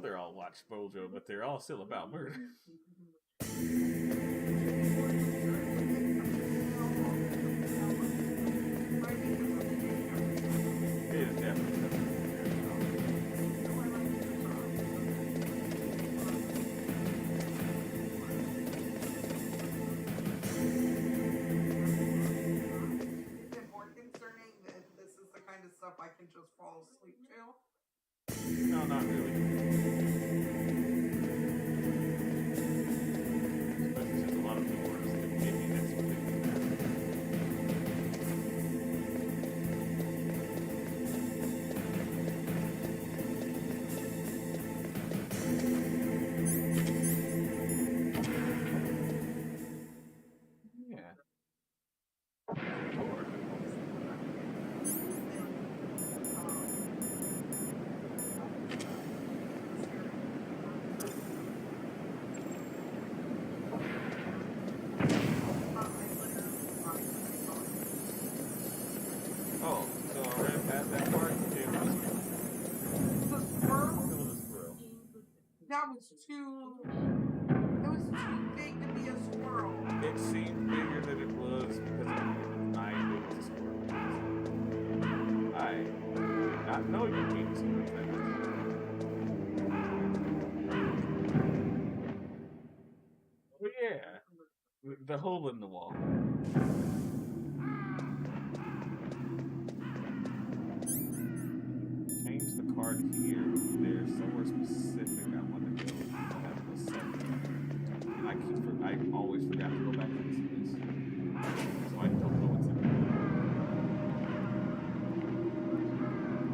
they're all watch Bojo, but they're all still about murder. It is definitely. Stuff I can just fall asleep to. No, not really. Especially since a lot of people are just admitting that's what they do now. Yeah. Lord. Oh, so I ran past that part. It was The squirrel? a squirrel. That was too. It was too big to be a squirrel. It seemed bigger than it was because I knew it was a squirrel. I know you can't see those things. Oh yeah, the hole in the wall. Change the card here. There's somewhere specific I want to go. I have a second. And I always forgot to go back and see this. So I don't know what's in there.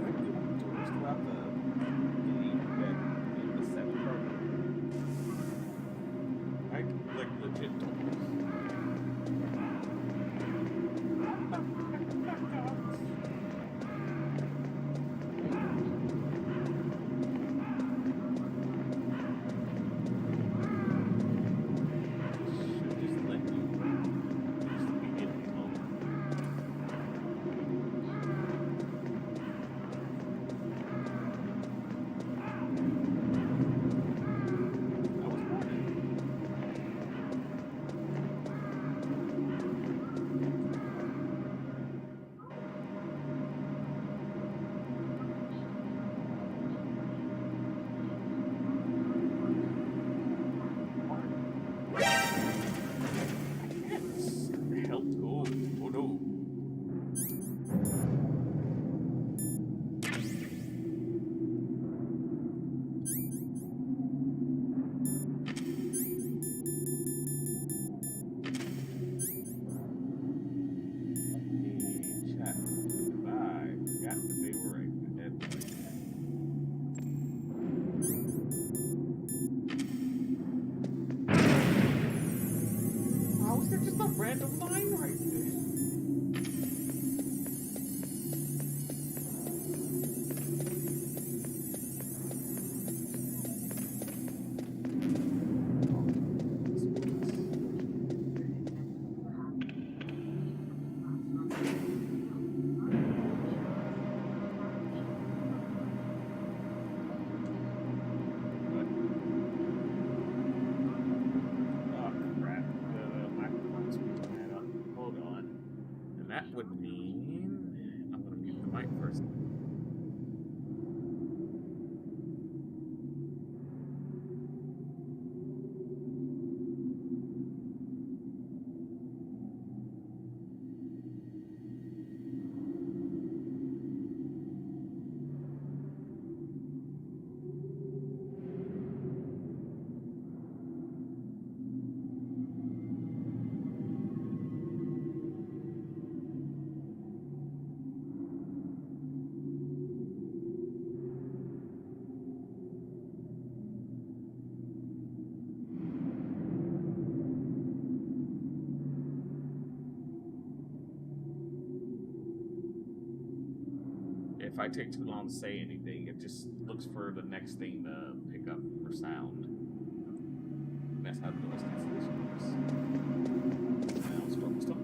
I think there were doors throughout the game that in the 7 card. Like legit doors. Random line right there. That would mean I'm going to mute the mic first. If I take too long to say anything, it just looks for the next thing to pick up for sound. That's how the noise cancellation works. Now, struggle stuff.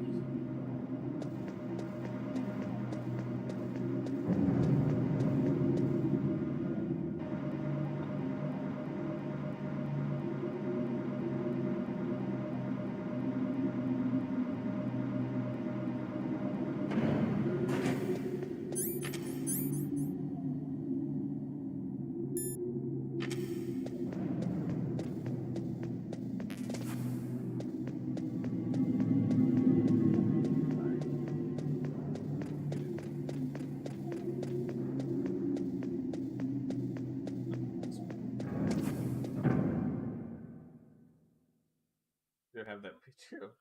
have that picture of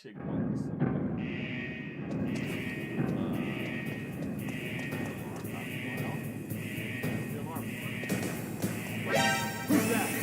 Chick Monk somewhere. Who's that?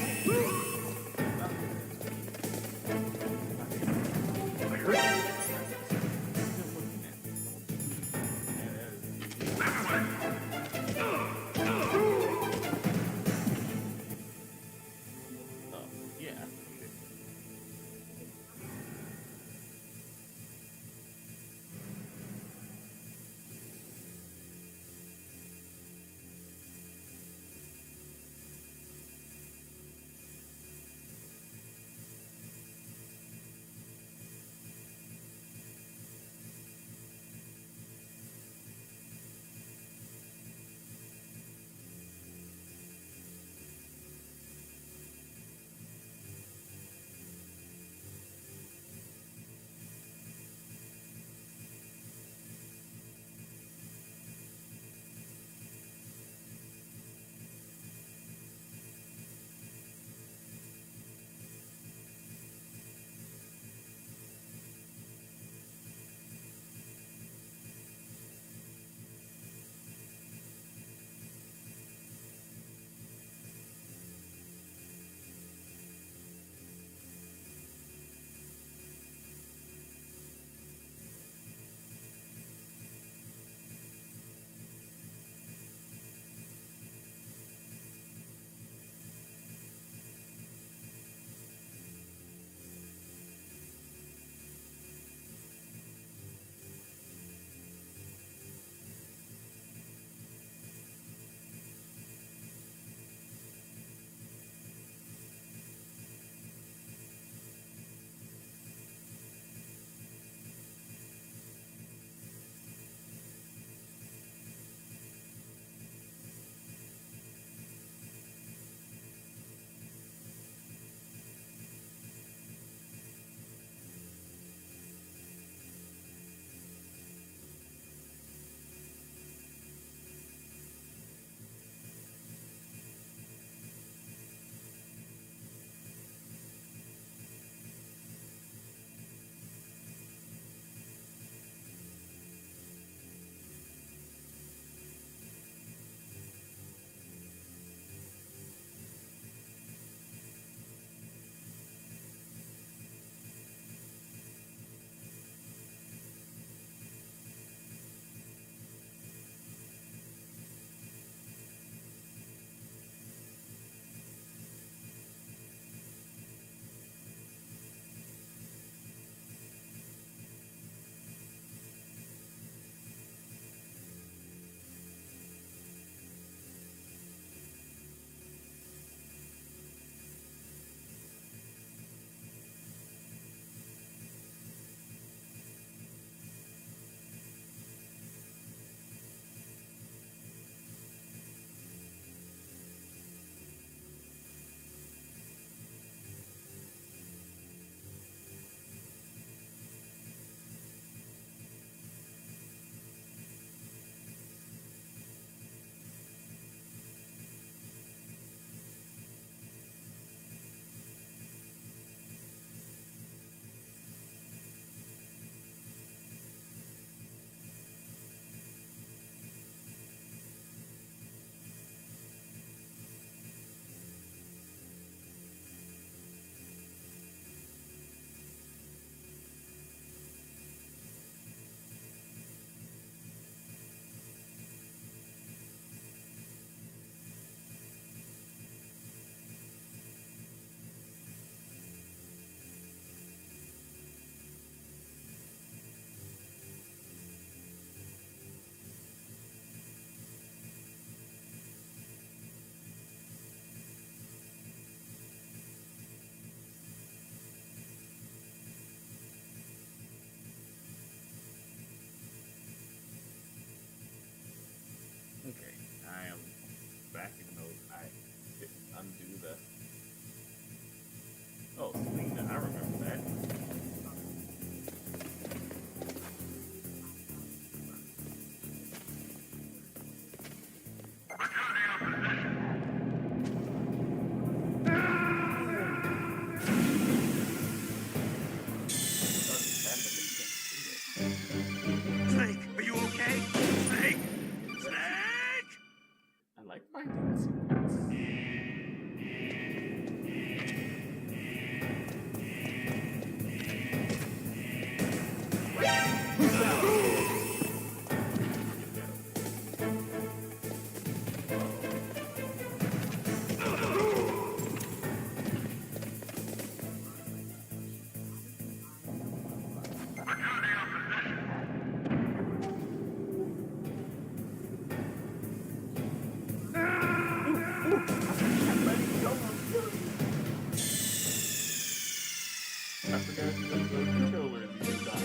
got the controller and you die.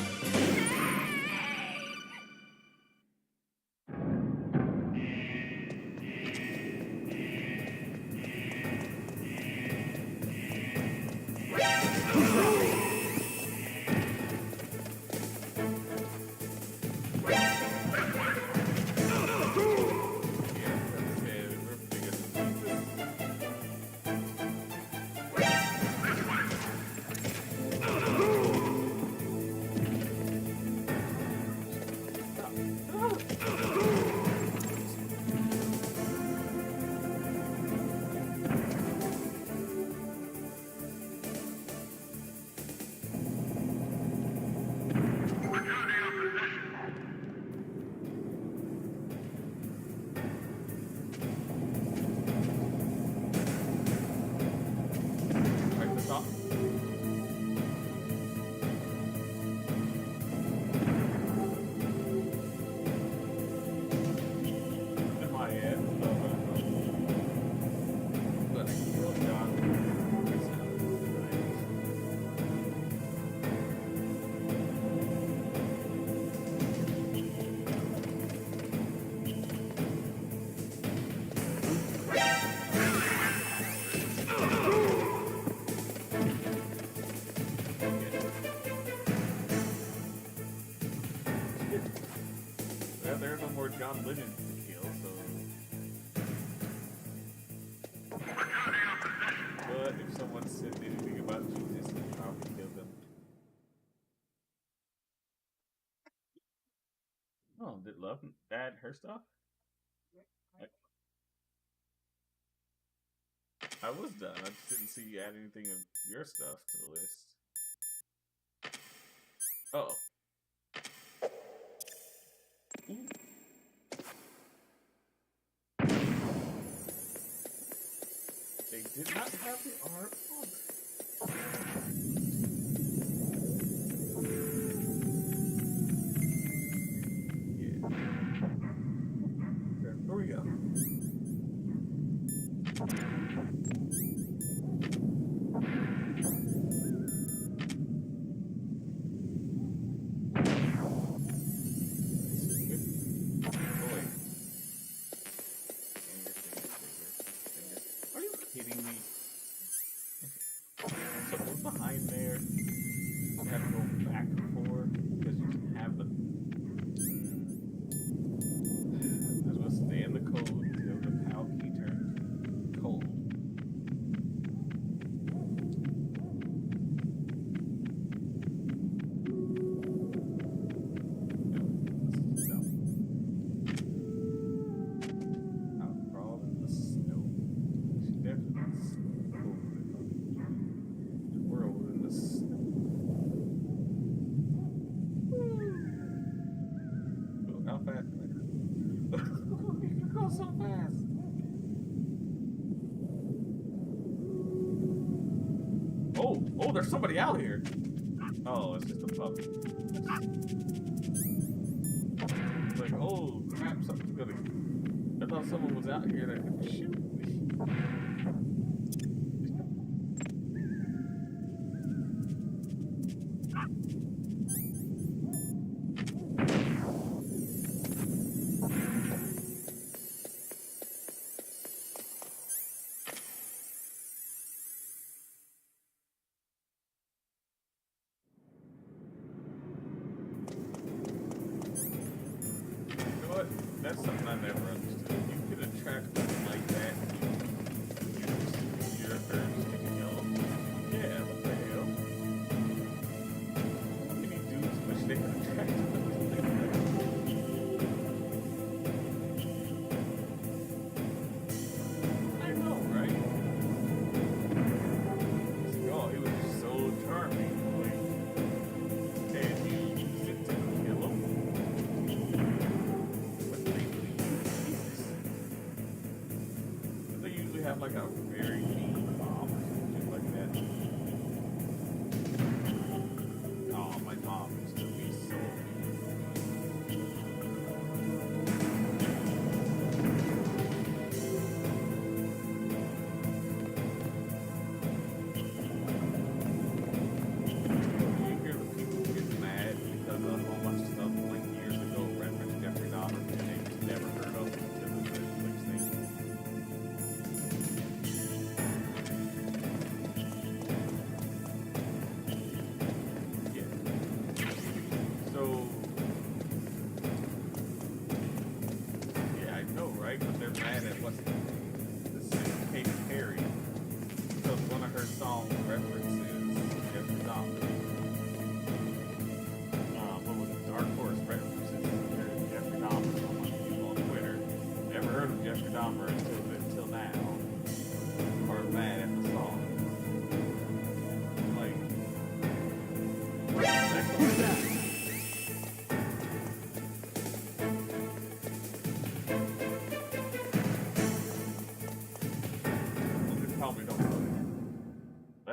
Right, the top. In my head, but I can feel John. It sounds nice. Well, there's no more John Legends to kill, so. But if someone said anything about Jesus, I'd probably kill them. Oh, did Love add her stuff? I was done. I just didn't see you add anything of your stuff to the list. Oh. Ooh. They did not have the art book. Yeah. Here we go. Are you kidding me? So what's behind there? You have to go back for because you can have the. I was supposed to stay in the code until the PAL key turns cold. No. I'll crawl in the snow. She definitely swirled in the snow. Oh, how fast can I go? You can go so fast. Oh, there's somebody out here. Oh, it's just a puppy. It's like, oh crap, something's gonna. I thought someone was out here that could shoot me. You know what? That's something I never understood. You could attract people like that.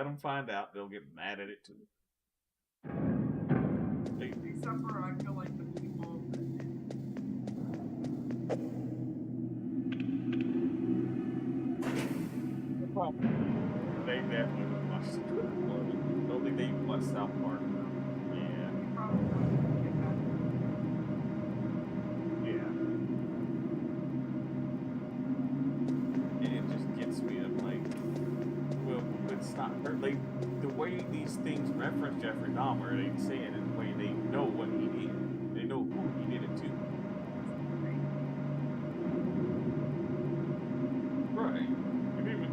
let them find out. They'll get mad at it too. Except for I feel like the people. They definitely watched it. I don't think they even watched South Park. Yeah. Yeah. And it just gets me. I'm like, well, it's not her. Like, the way these things reference Jeffrey Dahmer, they say it in the way they know what he did. They know who he did it to. Right.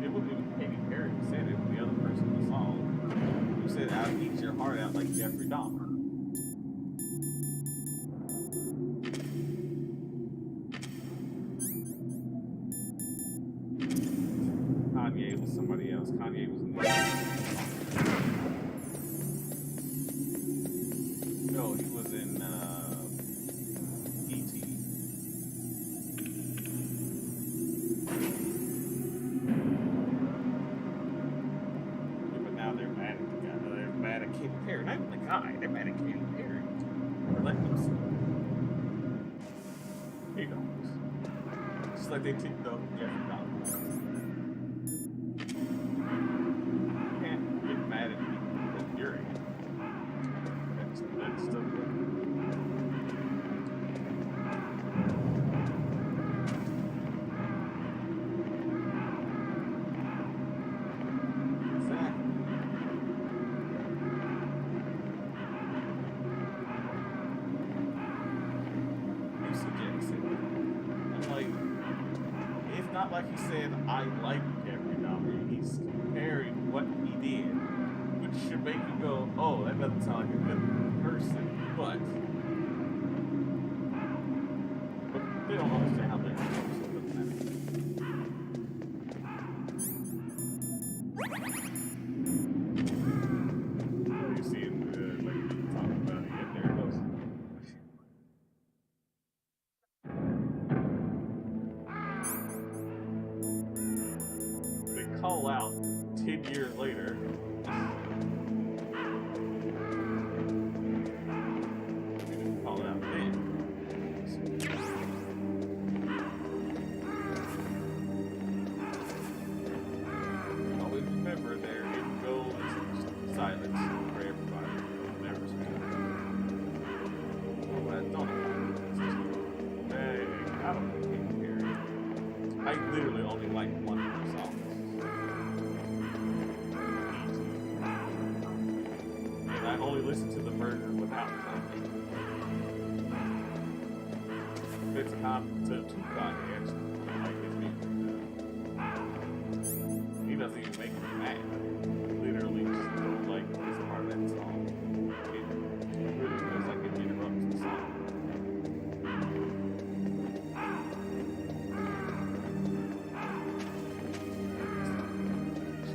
It wasn't even Katy Perry who said it. It was the other person in the song who said, "I'll eat your heart out like Jeffrey Dahmer." Kanye was somebody else. Kanye was in the No, he was in E.T. Yeah, but now they're mad at the guy. They're mad at Katy Perry. Not even the guy. They're mad at Katy Perry. For letting them see. He knows. Just like they ticked off Jeffrey Dahmer. You can't get mad at people because you're in. That's still good. Exactly. You suggest it. I'm like, it's not like he said, I like Jeffrey Dahmer. He's comparing what he did, which should make you go, oh, that doesn't sound like a good person, but they don't understand how they're supposed to look at it. You see it, like, talking about it, yeah, there it goes. They call out 10 years later. They didn't call it out then. Always remember there it goes silence for everybody. Never speak. Well, I don't know. Hey, I don't really care. I literally only like one of their songs. And I only listen to the version without context. It's to Kanye, actually. Like his music. He doesn't even make me mad. Literally just don't like this part of that song. It really feels like it interrupts the song.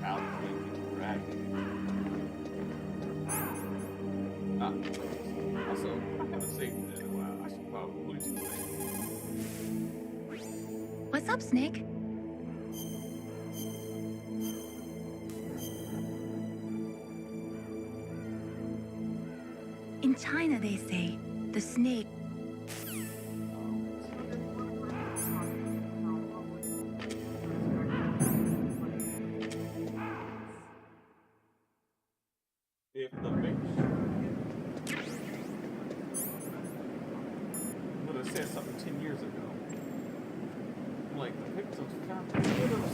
Challenging, dragging. Also, I haven't saved it in a while. I should probably do that. What's up, Snake? In China, they say the snake. If the victim would have said something 10 years ago, like the victims would have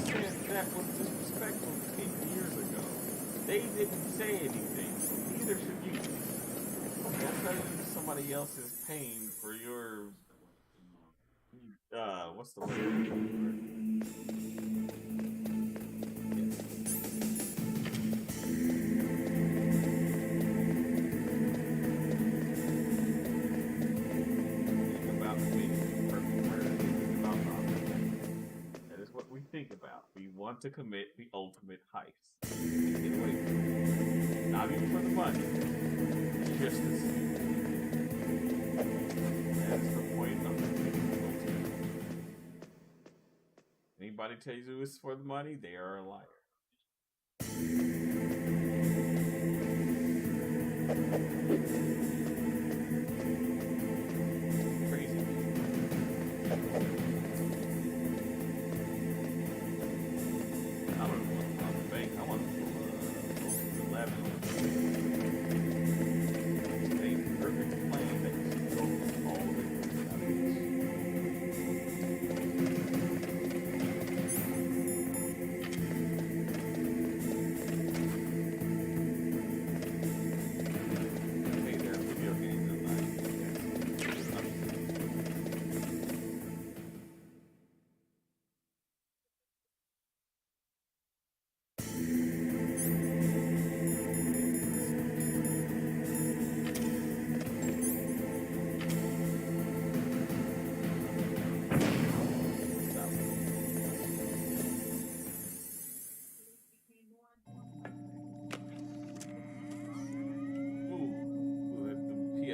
said that was disrespectful 10 years ago. They didn't say anything, so neither should you. That's not even somebody else's pain for your what's the word? Think about. We want to commit the ultimate heist. Get away from it. Not even for the money. Just to see. That's the point of it. Anybody tells you it's for the money, they are a liar.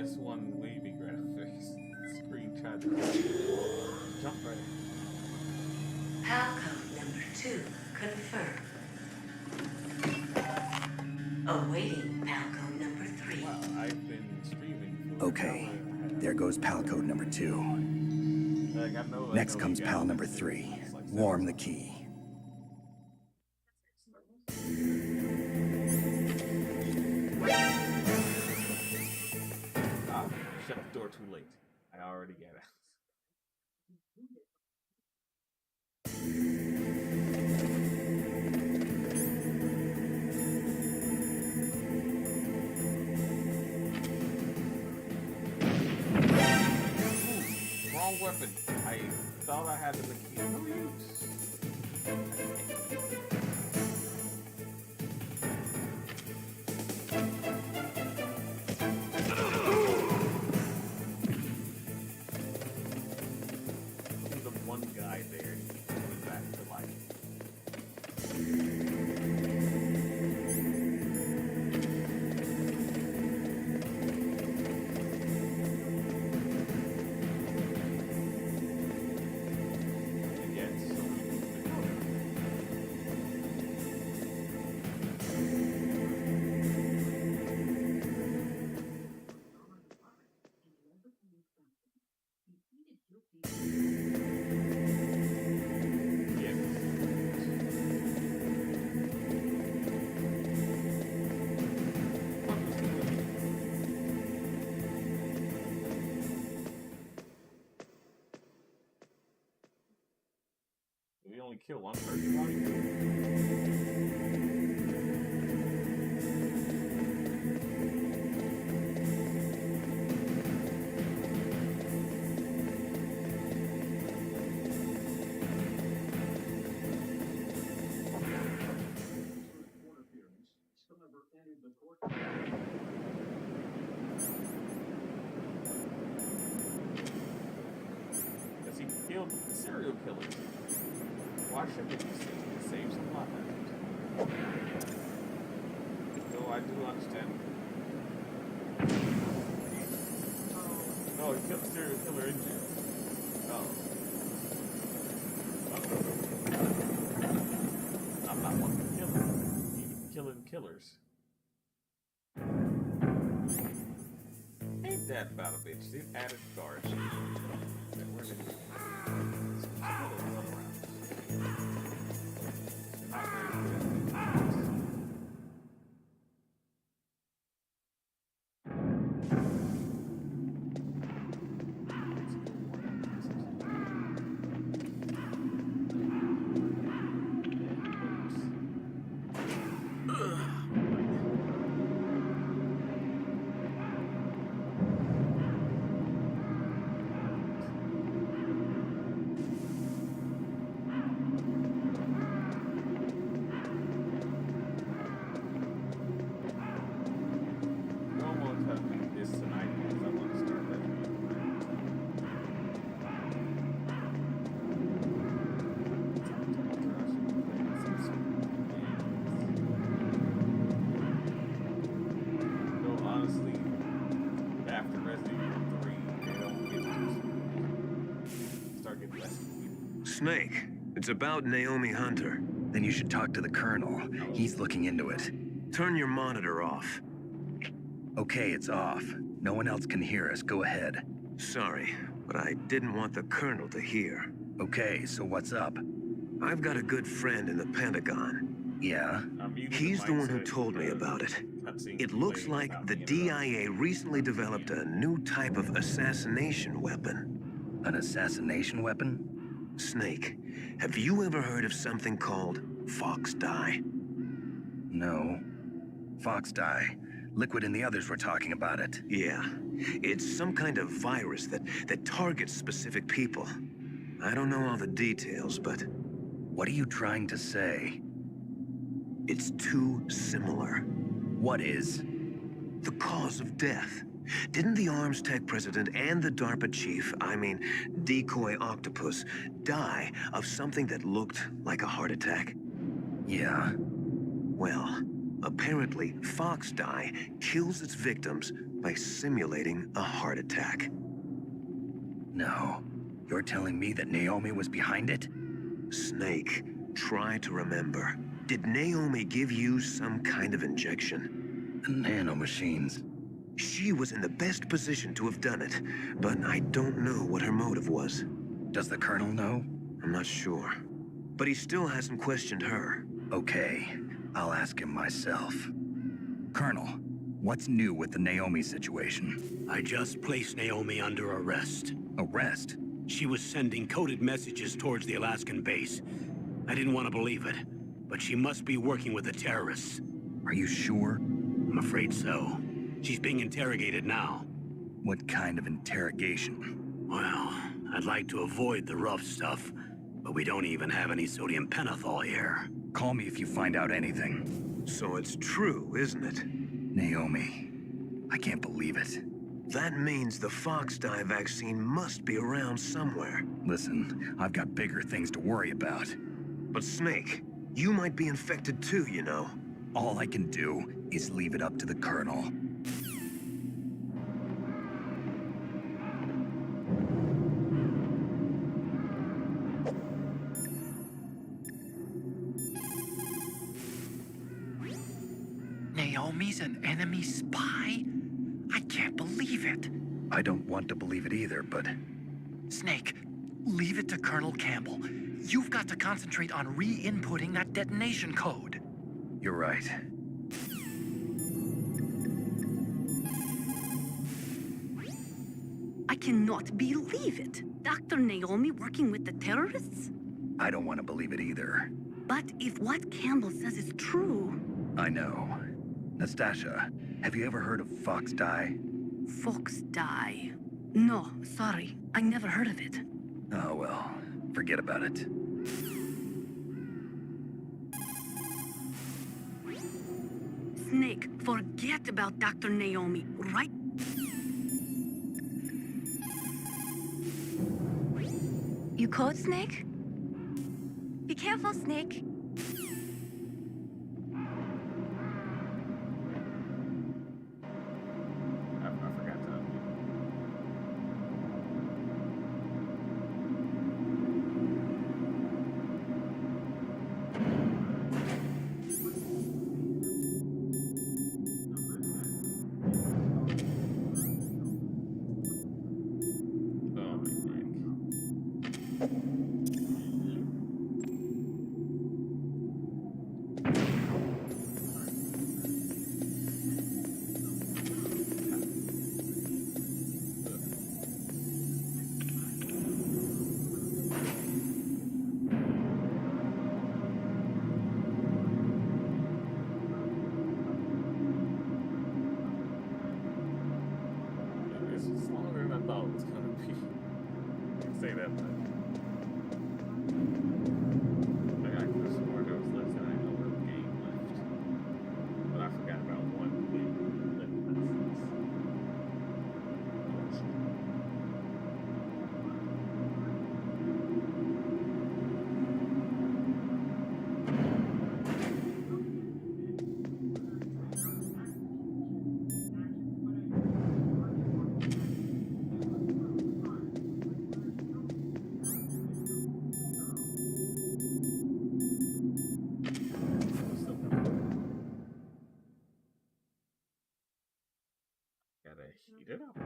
PS1 wavy graphics. Screenshot. Jump right. Palco number 2 confirmed. Awaiting Palco number 3. Wow, I've been streaming. For Okay, there goes pal code number 2. Like, I know Next comes you pal guys- number 3. it's like Warm the key. Ah, shut the door too late. I already get it. Ooh, wrong weapon. I thought I had the key. No use. The one guy there coming back to life. And yet, so many people Did we only kill one person? Because he killed serial killers. Why should they be saved some lives? Though I do understand. No, he killed a serial killer in jail. Oh. I'm not one for killing. Even killing killers. Ain't that about a bitch? They added guards. Where did they not very good. Snake, it's about Naomi Hunter. Then you should talk to the Colonel. He's looking into it. Turn your monitor off. Okay, it's off. No one else can hear us. Go ahead. Sorry, but I didn't want the Colonel to hear. Okay, so what's up? I've got a good friend in the Pentagon. Yeah? He's the one who told me about it. It looks like the DIA recently developed a new type of assassination weapon. An assassination weapon? Snake, have you ever heard of something called Fox Dye? No. Fox Dye. Liquid and the others were talking about it. Yeah. It's some kind of virus that targets specific people. I don't know all the details, but... What are you trying to say? It's too similar. What is? The cause of death. Didn't the Arms Tech president and the DARPA chief, I mean, Decoy Octopus, die of something that looked like a heart attack? Yeah. Well, Apparently, fox dye kills its victims by simulating a heart attack. No. You're telling me that Naomi was behind it? Snake, try to remember. Did Naomi give you some kind of injection? The nanomachines. She was in the best position to have done it, but I don't know what her motive was. Does the Colonel know? I'm not sure. But he still hasn't questioned her. Okay, I'll ask him myself. Colonel, what's new with the Naomi situation? I just placed Naomi under arrest. Arrest? She was sending coded messages towards the Alaskan base. I didn't want to believe it, but she must be working with the terrorists. Are you sure? I'm afraid so. She's being interrogated now. What kind of interrogation? Well, I'd like to avoid the rough stuff, but we don't even have any sodium pentothal here. Call me if you find out anything. So it's true, isn't it? Naomi, I can't believe it. That means the fox dye vaccine must be around somewhere. Listen, I've got bigger things to worry about. But Snake, you might be infected too, you know. All I can do is leave it up to the Colonel. Naomi's an enemy spy? I can't believe it. I don't want to believe it either, but... Snake, leave it to Colonel Campbell. You've got to concentrate on re-inputting that detonation code. You're right. I cannot believe it. Dr. Naomi working with the terrorists? I don't want to believe it either. But if what Campbell says is true... I know. Nastasha, have you ever heard of fox dye? Fox dye? No, sorry. I never heard of it. Oh, well, forget about it. Snake, forget about Dr. Naomi, right? You code, Snake? Be careful, Snake. I forgot to unmute. Oh, Snake. It's just longer than I thought it was gonna be. Say that much. Like I could have sworn there was less than an hour of game left, but I forgot about one thing. Gotta heat it up.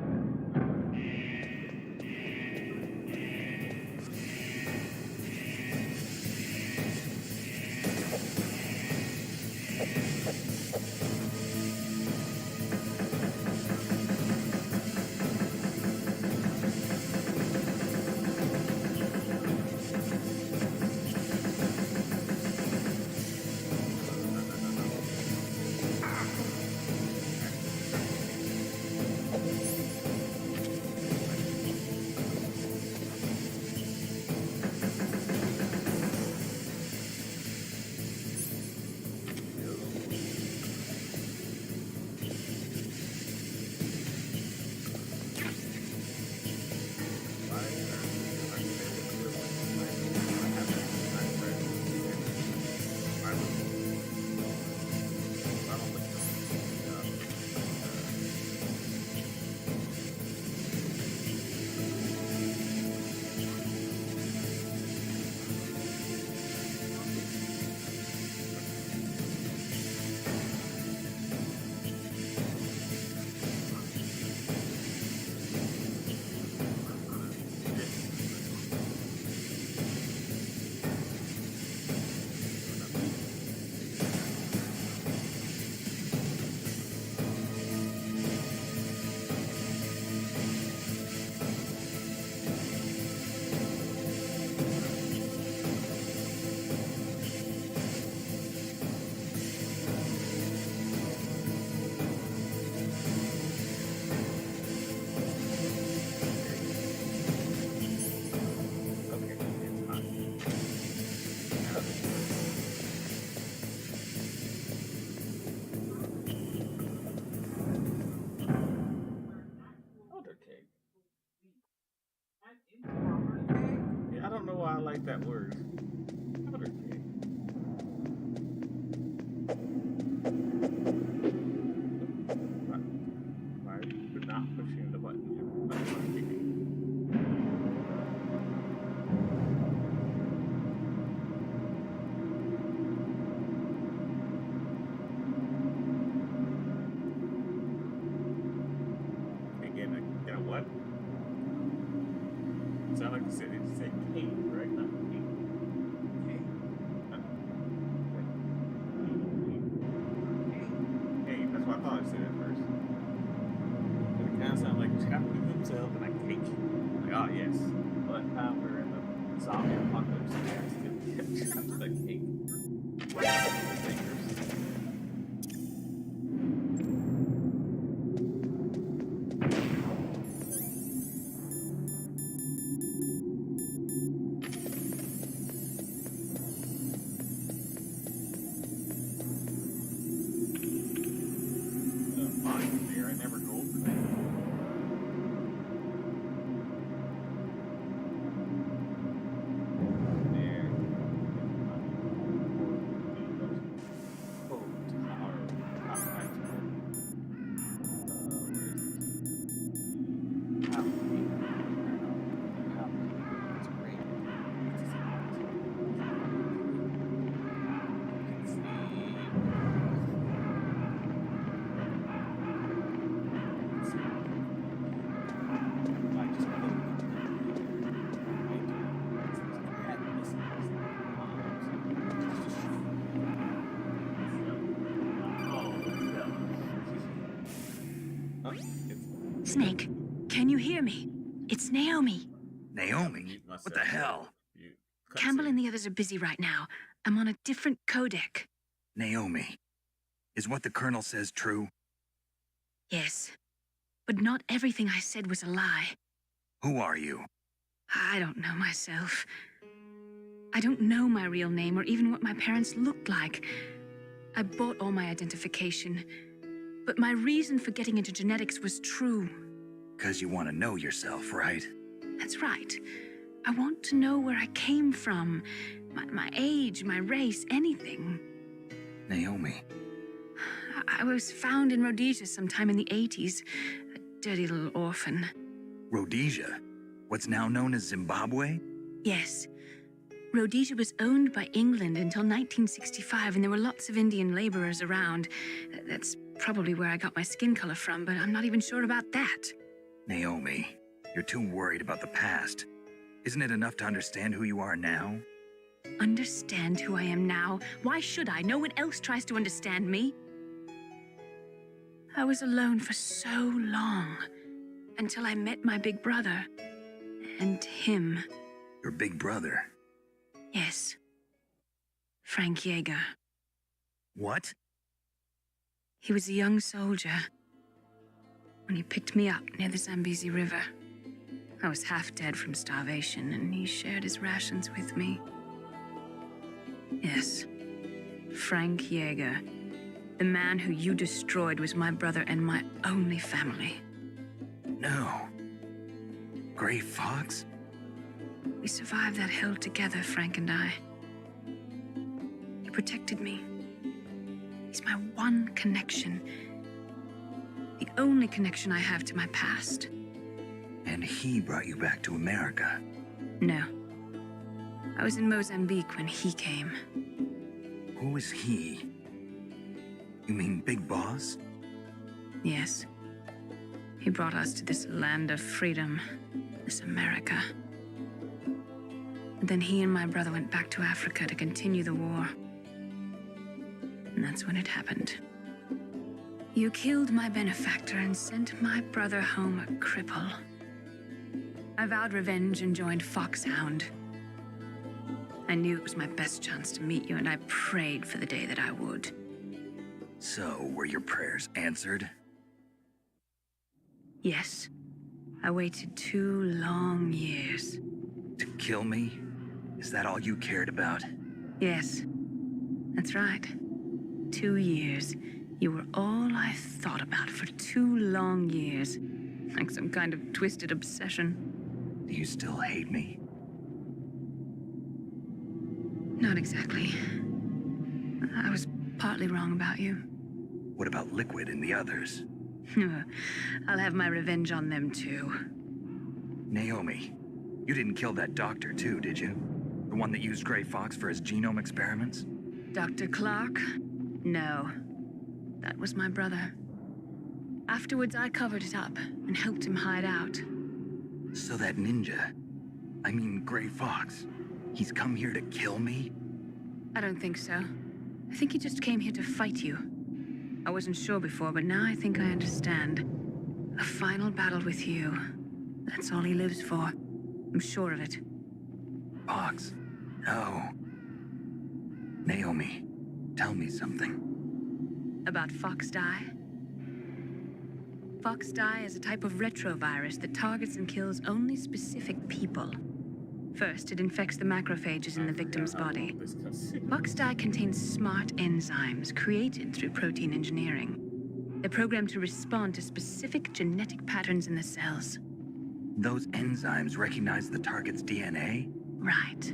that word. Powder keg. Why are you not pushing the button? You're not kicking. Again, what? Sound like you said it said cave, right? Not cave. Cave. That's what I thought I said at first. But it kind of sounded like trapping themselves in a cake. Like, oh yes. Well, that time we were in the zombie apocalypse, they accidentally get trapped in a cake. Fingers. Snake, can you hear me? It's Naomi. Naomi? What the hell? Campbell and the others are busy right now. I'm on a different codec. Naomi, is what the Colonel says true? Yes, but not everything I said was a lie. Who are you? I don't know myself. I don't know my real name or even what my parents looked like. I bought all my identification, but my reason for getting into genetics was true. 'Cause you want to know yourself, right? That's right. I want to know where I came from, my age, my race, anything. Naomi. I was found in Rhodesia sometime in the 80s, a dirty little orphan. Rhodesia? What's now known as Zimbabwe? Yes. Rhodesia was owned by England until 1965, and there were lots of Indian laborers around. That's probably where I got my skin color from, but I'm not even sure about that. Naomi, you're too worried about the past. Isn't it enough to understand who you are now? Understand who I am now? Why should I? No one else tries to understand me. I was alone for so long, until I met my big brother. And him. Your big brother? Yes. Frank Yeager. What? He was a young soldier when he picked me up near the Zambezi River. I was half dead from starvation, and he shared his rations with me. Yes, Frank Yeager. The man who you destroyed was my brother and my only family. No. Gray Fox? We survived that hell together, Frank and I. He protected me. He's my one connection. The only connection I have to my past. And he brought you back to America? No. I was in Mozambique when he came. Who is he? You mean Big Boss? Yes. He brought us to this land of freedom, this America. And then he and my brother went back to Africa to continue the war. And that's when it happened. You killed my benefactor and sent my brother home a cripple. I vowed revenge and joined Foxhound. I knew it was my best chance to meet you, and I prayed for the day that I would. So, were your prayers answered? Yes. I waited 2 long years. To kill me? Is that all you cared about? Yes. That's right. 2 years. You were all I thought about for 2 long years. Like some kind of twisted obsession. Do you still hate me? Not exactly. I was partly wrong about you. What about Liquid and the others? I'll have my revenge on them too. Naomi, you didn't kill that doctor too, did you? The one that used Gray Fox for his genome experiments? Dr. Clark? No. That was my brother. Afterwards, I covered it up and helped him hide out. So that ninja, I mean Gray Fox, he's come here to kill me? I don't think so. I think he just came here to fight you. I wasn't sure before, but now I think I understand. A final battle with you. That's all he lives for. I'm sure of it. Fox? No. Naomi, tell me something. About Fox Die? Fox Die is a type of retrovirus that targets and kills only specific people. First, it infects the macrophages in the victim's body. Fox Die contains smart enzymes created through protein engineering. They're programmed to respond to specific genetic patterns in the cells. Those enzymes recognize the target's DNA? Right.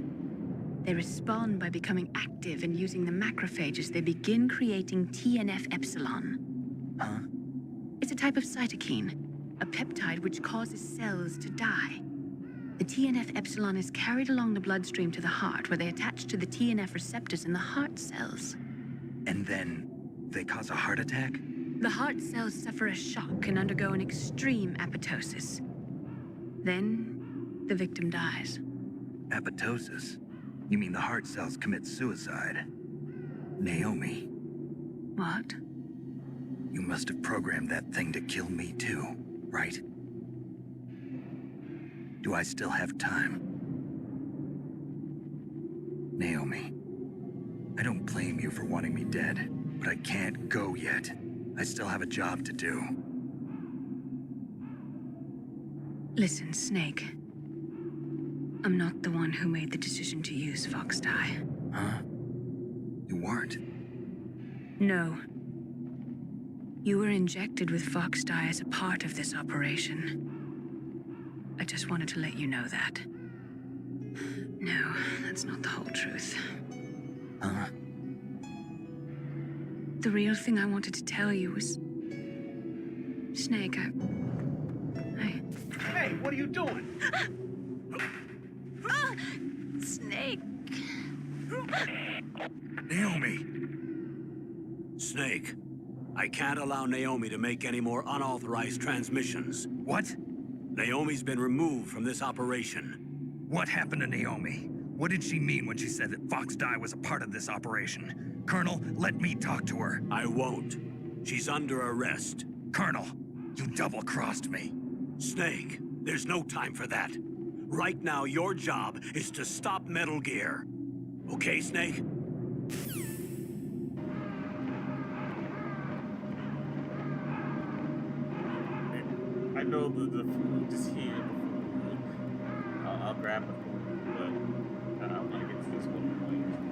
They respond by becoming active and using the macrophages. They begin creating TNF-epsilon. Huh? It's a type of cytokine, a peptide which causes cells to die. The TNF-epsilon is carried along the bloodstream to the heart, where they attach to the TNF receptors in the heart cells. And then they cause a heart attack? The heart cells suffer a shock and undergo an extreme apoptosis. Then, the victim dies. Apoptosis? You mean the heart cells commit suicide? Naomi. What? You must have programmed that thing to kill me too, right? Do I still have time? Naomi, I don't blame you for wanting me dead, but I can't go yet. I still have a job to do. Listen, Snake. I'm not the one who made the decision to use Fox Die. Huh? You weren't? No. You were injected with Fox Die as a part of this operation. I just wanted to let you know that. No, that's not the whole truth. Huh? The real thing I wanted to tell you was... Snake, Hey, what are you doing? Snake! Naomi! Snake, I can't allow Naomi to make any more unauthorized transmissions. What? Naomi's been removed from this operation. What happened to Naomi? What did she mean when she said that Fox Die was a part of this operation? Colonel, let me talk to her. I won't. She's under arrest. Colonel, you double-crossed me. Snake, there's no time for that. Right now, your job is to stop Metal Gear. Okay, Snake? I know the food is here. I'll grab the food, but I want to get to this one point.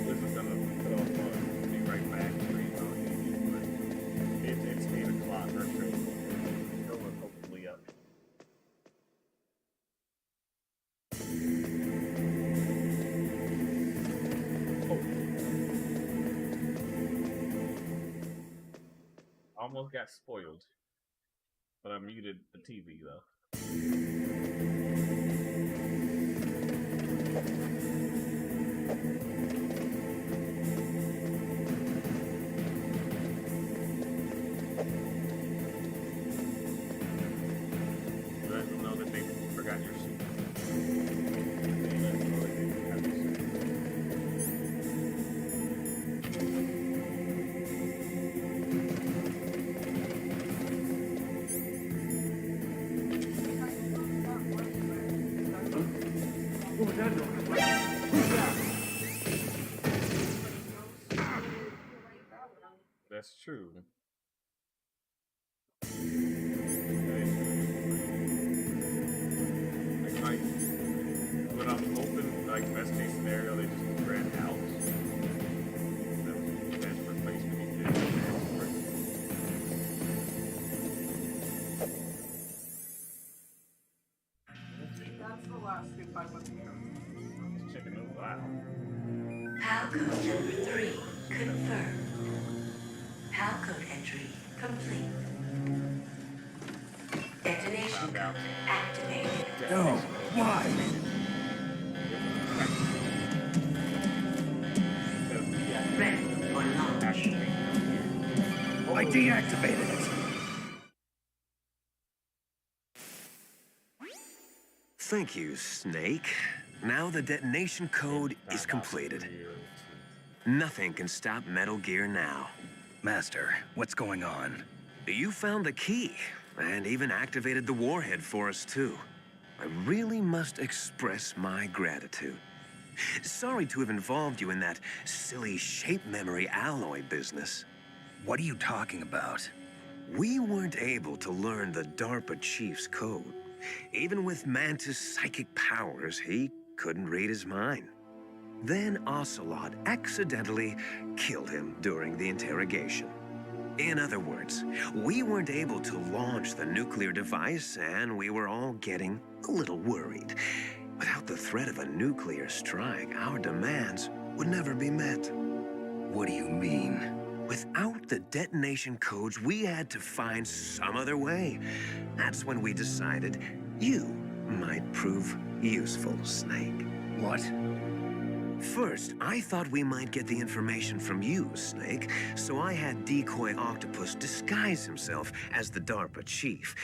This is gonna put off on be right back for you on YouTube, but it's 8 o'clock or so. Going hopefully up. Almost got spoiled, but I muted the TV though. Let them know that they forgot your suit. They let them know that they didn't have your suit. That's true. Like, when I'm hoping, like, best case scenario, they just ran out. That was the best replacement he did. That's the last goodbye with you. Just checking those out. PAL code number 3 confirmed. PAL code entry complete. Detonation code activated. No, why? Ready for launch. I deactivated it. Thank you, Snake. Now the detonation code is completed. Nothing can stop Metal Gear now. Master, what's going on? You found the key, and even activated the warhead for us, too. I really must express my gratitude. Sorry to have involved you in that silly shape memory alloy business. What are you talking about? We weren't able to learn the DARPA chief's code. Even with Mantis' psychic powers, he couldn't read his mind. Then Ocelot accidentally killed him during the interrogation. In other words, we weren't able to launch the nuclear device, and we were all getting a little worried. Without the threat of a nuclear strike, our demands would never be met. What do you mean? Without the detonation codes, we had to find some other way. That's when we decided you might prove useful, Snake. What? First, I thought we might get the information from you, Snake, so I had Decoy Octopus disguise himself as the DARPA chief.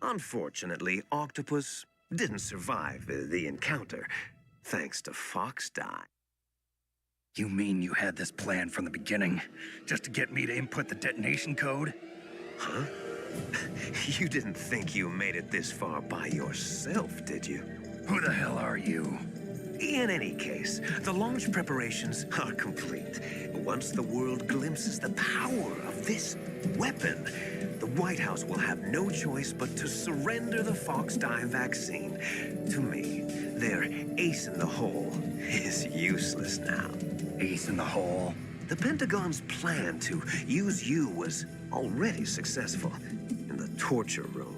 Unfortunately, Octopus didn't survive the encounter, thanks to Fox Die. You mean you had this plan from the beginning, just to get me to input the detonation code? Huh? You didn't think you made it this far by yourself, did you? Who the hell are you? In any case, the launch preparations are complete. Once the world glimpses the power of this weapon, the White House will have no choice but to surrender the Fox Die vaccine to me. Their ace in the hole is useless now. Ace in the hole? The Pentagon's plan to use you was already successful in the torture room.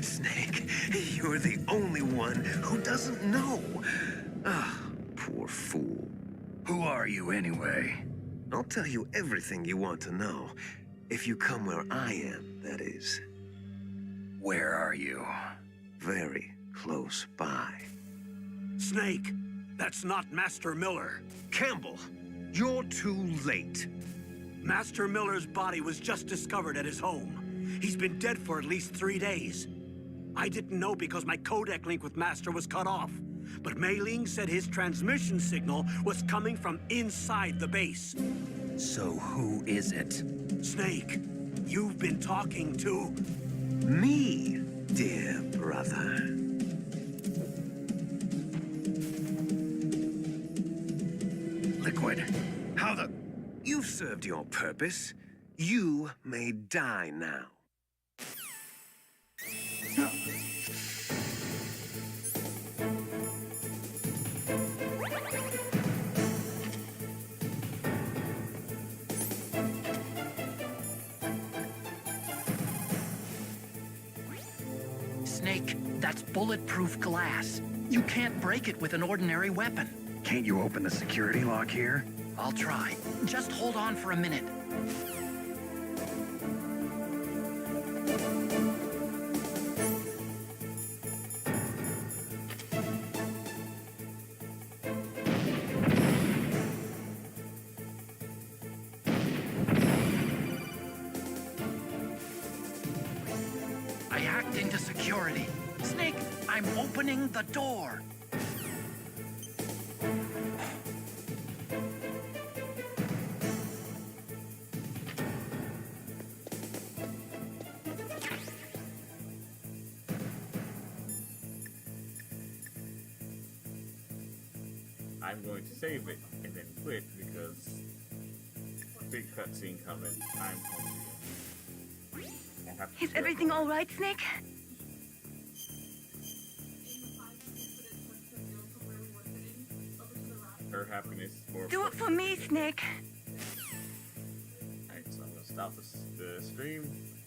Snake, you're the only one who doesn't know. Ah, poor fool. Who are you anyway? I'll tell you everything you want to know. If you come where I am, that is. Where are you? Very close by. Snake, that's not Master Miller. Campbell, you're too late. Master Miller's body was just discovered at his home. He's been dead for at least 3 days. I didn't know because my codec link with Master was cut off. But Mei Ling said his transmission signal was coming from inside the base. So who is it? Snake, you've been talking to... Me, dear brother. Liquid, How the... You've served your purpose. You may die now. Snake, that's bulletproof glass. You can't break it with an ordinary weapon. Can't you open the security lock here? I'll try. Just hold on for a minute. I hacked into security. Snake, I'm opening the door. I'm going to save it and then quit because big cutscene coming. I'm hungry. I have to Is share everything my- all right, Snake? Her happiness more Do it for me, Snake. Alright, so I'm gonna stop the stream.